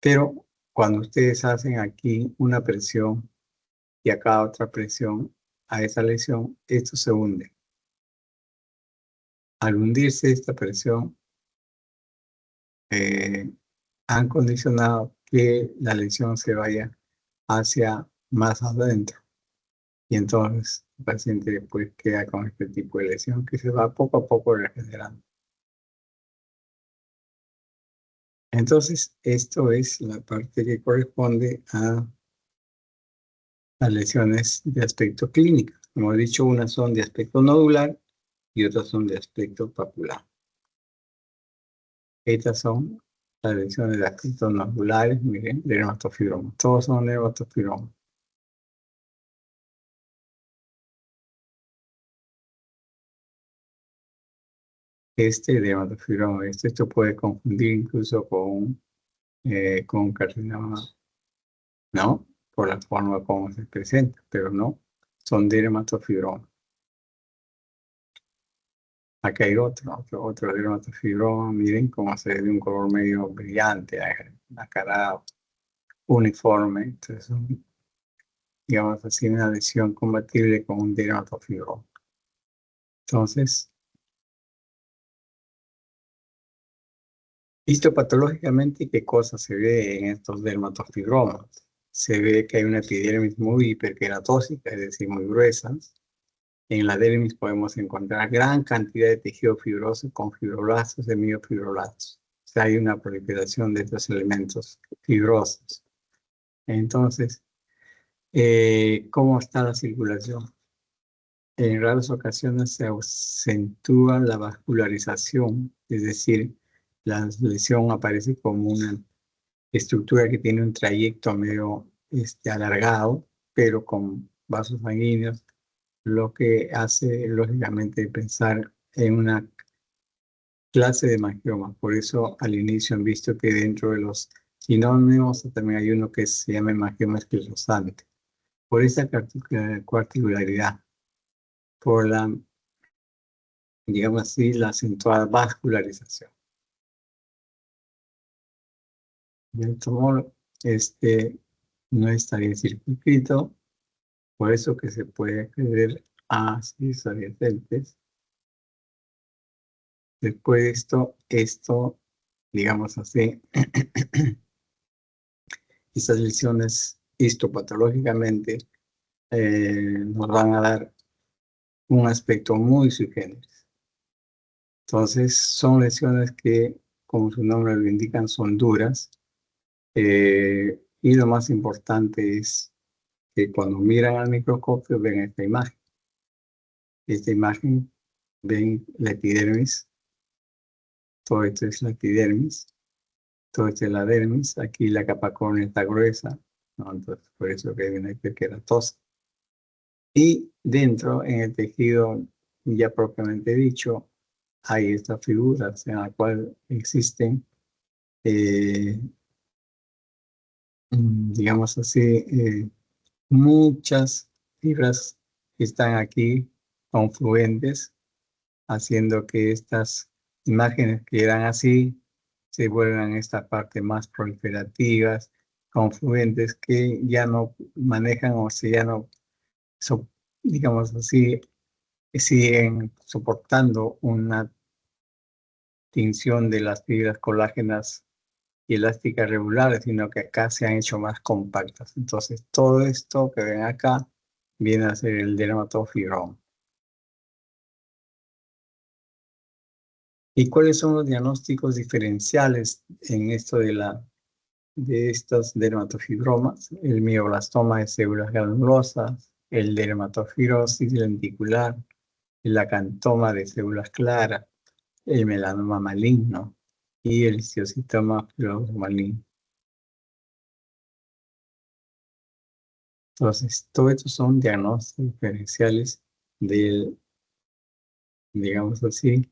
Pero cuando ustedes hacen aquí una presión y acá otra presión a esa lesión, esto se hunde. Al hundirse esta presión, han condicionado que la lesión se vaya hacia más adentro. Y entonces el paciente después queda con este tipo de lesión que se va poco a poco regenerando. Entonces, esto es la parte que corresponde a las lesiones de aspecto clínico. Como he dicho, unas son de aspecto nodular y otras son de aspecto papular. Estas son las lesiones de aspecto nodulares, miren, dermatofibromas. Todos son dermatofibromas. Este dermatofibroma, esto puede confundir incluso con carcinoma, ¿no? Por la forma como se presenta, pero no, son dermatofibromas. Acá hay otro dermatofibroma, miren cómo se ve de un color medio brillante, acarado, uniforme. Entonces, digamos así, una lesión compatible con un dermatofibroma. Entonces, histopatológicamente, ¿qué cosa se ve en estos dermatofibromas? Se ve que hay una epidermis muy hiperqueratósica, es decir, muy gruesa. En la dermis podemos encontrar gran cantidad de tejido fibroso con fibroblastos y miofibroblastos. O sea, hay una proliferación de estos elementos fibrosos. Entonces, ¿cómo está la circulación? En raras ocasiones se acentúa la vascularización, es decir, la lesión aparece como una estructura que tiene un trayecto medio alargado, pero con vasos sanguíneos lo que hace lógicamente pensar en una clase de mangioma. Por eso al inicio han visto que dentro de los sinónimos también hay uno que se llama mangioma esclerosante. Por esa particularidad, por la, digamos así, la acentuada vascularización. El tumor no estaría circunscrito, por eso que se puede acceder a cis adyacentes. Después de esto, digamos así, estas lesiones histopatológicamente nos van a dar un aspecto muy sui generis. Entonces, son lesiones que, como su nombre lo indican, son duras. Y lo más importante es que cuando miran al microscopio ven esta imagen. Esta imagen ven la epidermis. Todo esto es la epidermis. Todo esto es la dermis. Aquí la capa córnea está gruesa, ¿no? Entonces, por eso que hay una hiperkeratosis. Y dentro, en el tejido ya propiamente dicho, hay estas figuras en las cuales existen, digamos así, muchas fibras que están aquí confluentes, haciendo que estas imágenes que eran así se vuelvan esta parte más proliferativas, confluentes, que ya no manejan o sea, ya no, digamos así, siguen soportando una tinción de las fibras colágenas y elásticas regulares, sino que acá se han hecho más compactas. Entonces, todo esto que ven acá viene a ser el dermatofibroma. ¿Y cuáles son los diagnósticos diferenciales en esto de estos dermatofibromas? El mioblastoma de células granulosas, el dermatofibrosis lenticular, el acantoma de células claras, el melanoma maligno y el histiocytoma fibroso maligno. Entonces, todos estos son diagnósticos diferenciales del, digamos así,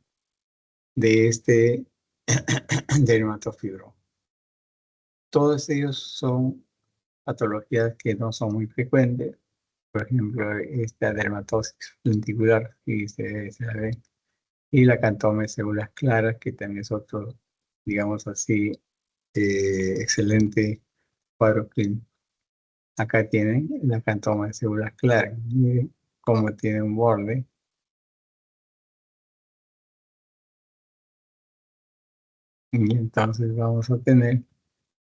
de este dermatofibroma. Todos ellos son patologías que no son muy frecuentes. Por ejemplo, esta dermatosis lenticular, y se la ve, y la acantoma de células claras, que también es otro, digamos así, excelente cuadro clínico. Acá tienen la acantoma de células claras. Miren cómo tiene un borde. Y entonces vamos a tener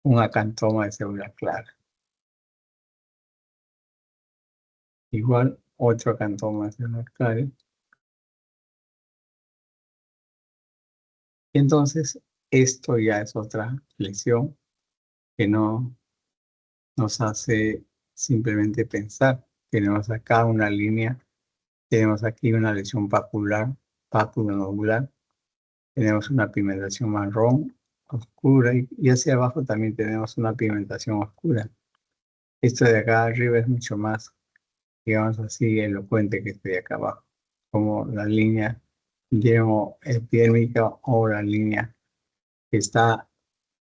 un acantoma de células claras. Igual otro acantoma de células claras. Entonces, esto ya es otra lesión que no nos hace simplemente pensar. Tenemos acá una línea, tenemos aquí una lesión papular, papulonodular, tenemos una pigmentación marrón oscura y hacia abajo también tenemos una pigmentación oscura. Esto de acá arriba es mucho más, digamos así, elocuente que este de acá abajo, como la línea epidérmica o la línea que está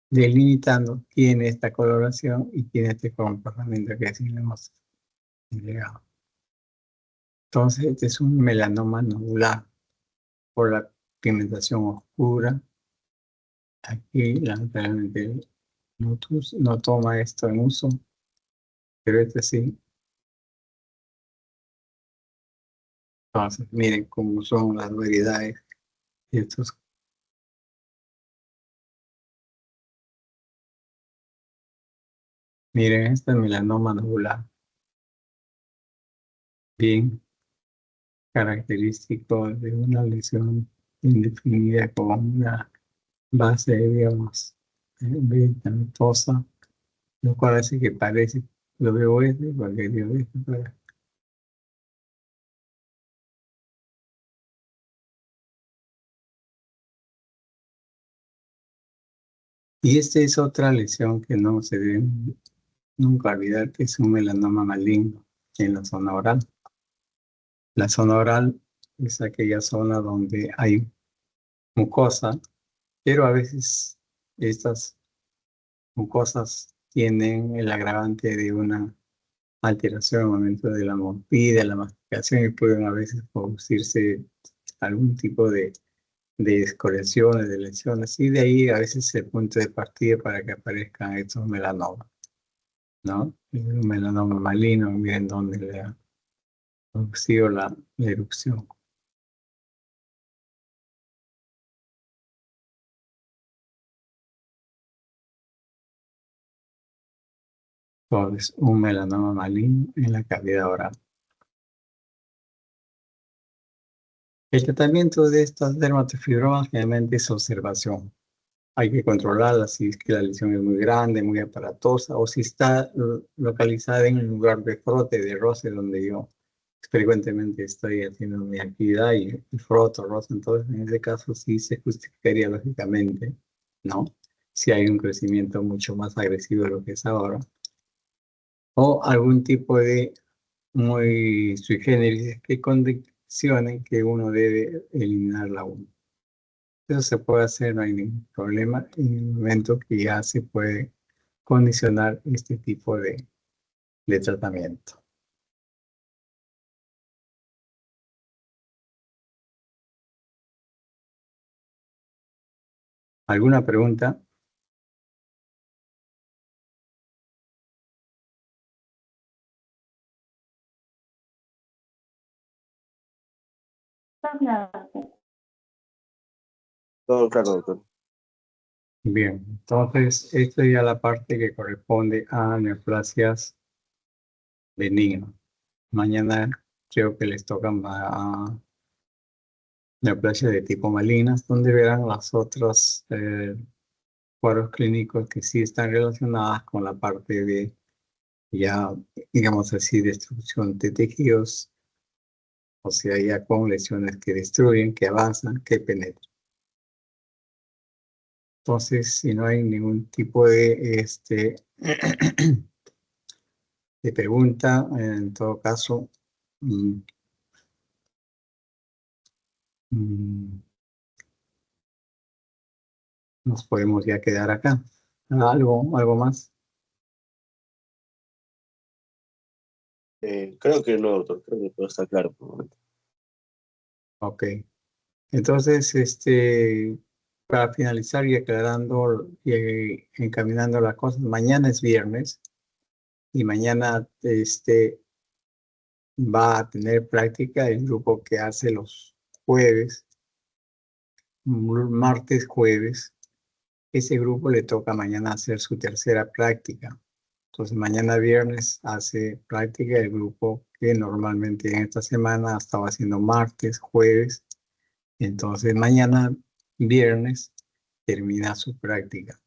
delimitando, tiene esta coloración y tiene este comportamiento que sí le hemos entregado. Entonces, este es un melanoma nodular por la pigmentación oscura. Aquí, lamentablemente, no toma esto en uso, pero este sí. Entonces, miren cómo son las variedades de estos. Miren, este melanoma nodular, bien característico de una lesión indefinida con una base, digamos, ventosa, lo cual hace que parece, lo veo porque veo pero y esta es otra lesión que no se debe nunca olvidar, que es un melanoma maligno en la zona oral. La zona oral es aquella zona donde hay mucosa, pero a veces estas mucosas tienen el agravante de una alteración al momento de la mordida, la masticación, y pueden a veces producirse algún tipo de escoriaciones, de lesiones, y de ahí a veces es el punto de partida para que aparezcan estos melanomas, ¿no? Un melanoma maligno, miren dónde le ha producido la erupción. Entonces, un melanoma maligno en la cavidad oral. El tratamiento de estas dermatofibromas generalmente es observación. Hay que controlarla si es que la lesión es muy grande, muy aparatosa, o si está localizada en un lugar de frote, de roce, donde yo frecuentemente estoy haciendo mi actividad y froto, roce. Entonces, en ese caso sí se justificaría lógicamente, ¿no? Si hay un crecimiento mucho más agresivo de lo que es ahora. O algún tipo de muy sui generis que condicionen que uno debe eliminar la uña. Eso se puede hacer, no hay ningún problema, en el momento que ya se puede condicionar este tipo de tratamiento. ¿Alguna pregunta? Todo claro, doctor. Bien, entonces esto ya la parte que corresponde a neoplasias benignas. Mañana creo que les tocan a neoplasias de tipo malignas, donde verán las otras cuadros clínicos que sí están relacionadas con la parte de ya, digamos así, destrucción de tejidos, o sea, ya con lesiones que destruyen, que avanzan, que penetran. Entonces, si no hay ningún tipo de, de pregunta, en todo caso, nos podemos ya quedar acá. ¿Algo más? Creo que no, doctor. Creo que todo está claro por el momento. Ok. Entonces, para finalizar y aclarando y encaminando las cosas, mañana es viernes y mañana va a tener práctica el grupo que hace los jueves, martes, jueves. Ese grupo le toca mañana hacer su tercera práctica. Entonces, mañana viernes hace práctica el grupo que normalmente en esta semana estaba haciendo martes, jueves. Entonces, mañana viernes termina su práctica.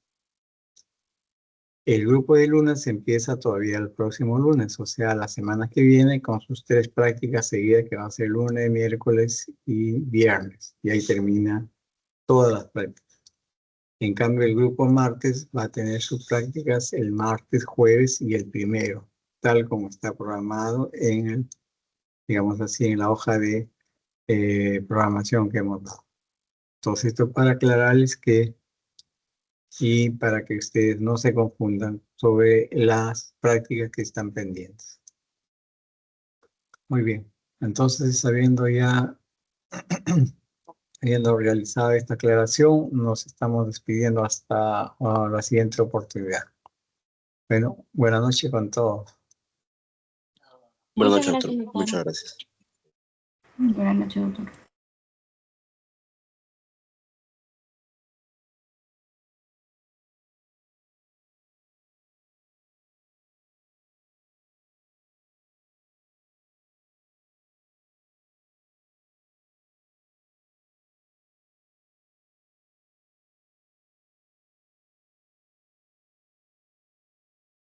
El grupo de lunes empieza todavía el próximo lunes, o sea, la semana que viene con sus 3 prácticas seguidas que va a ser lunes, miércoles y viernes. Y ahí termina todas las prácticas. En cambio, el grupo martes va a tener sus prácticas el martes, jueves y el primero, tal como está programado en el, digamos así, en la hoja de programación que hemos dado. Entonces, esto para aclararles que, y para que ustedes no se confundan sobre las prácticas que están pendientes. Muy bien. Entonces, habiendo realizado esta aclaración, nos estamos despidiendo hasta la siguiente oportunidad. Bueno, buenas noches con todos. Buenas Muchas noches, doctor. gracias, doctor. Muchas gracias. Buenas noches, doctor.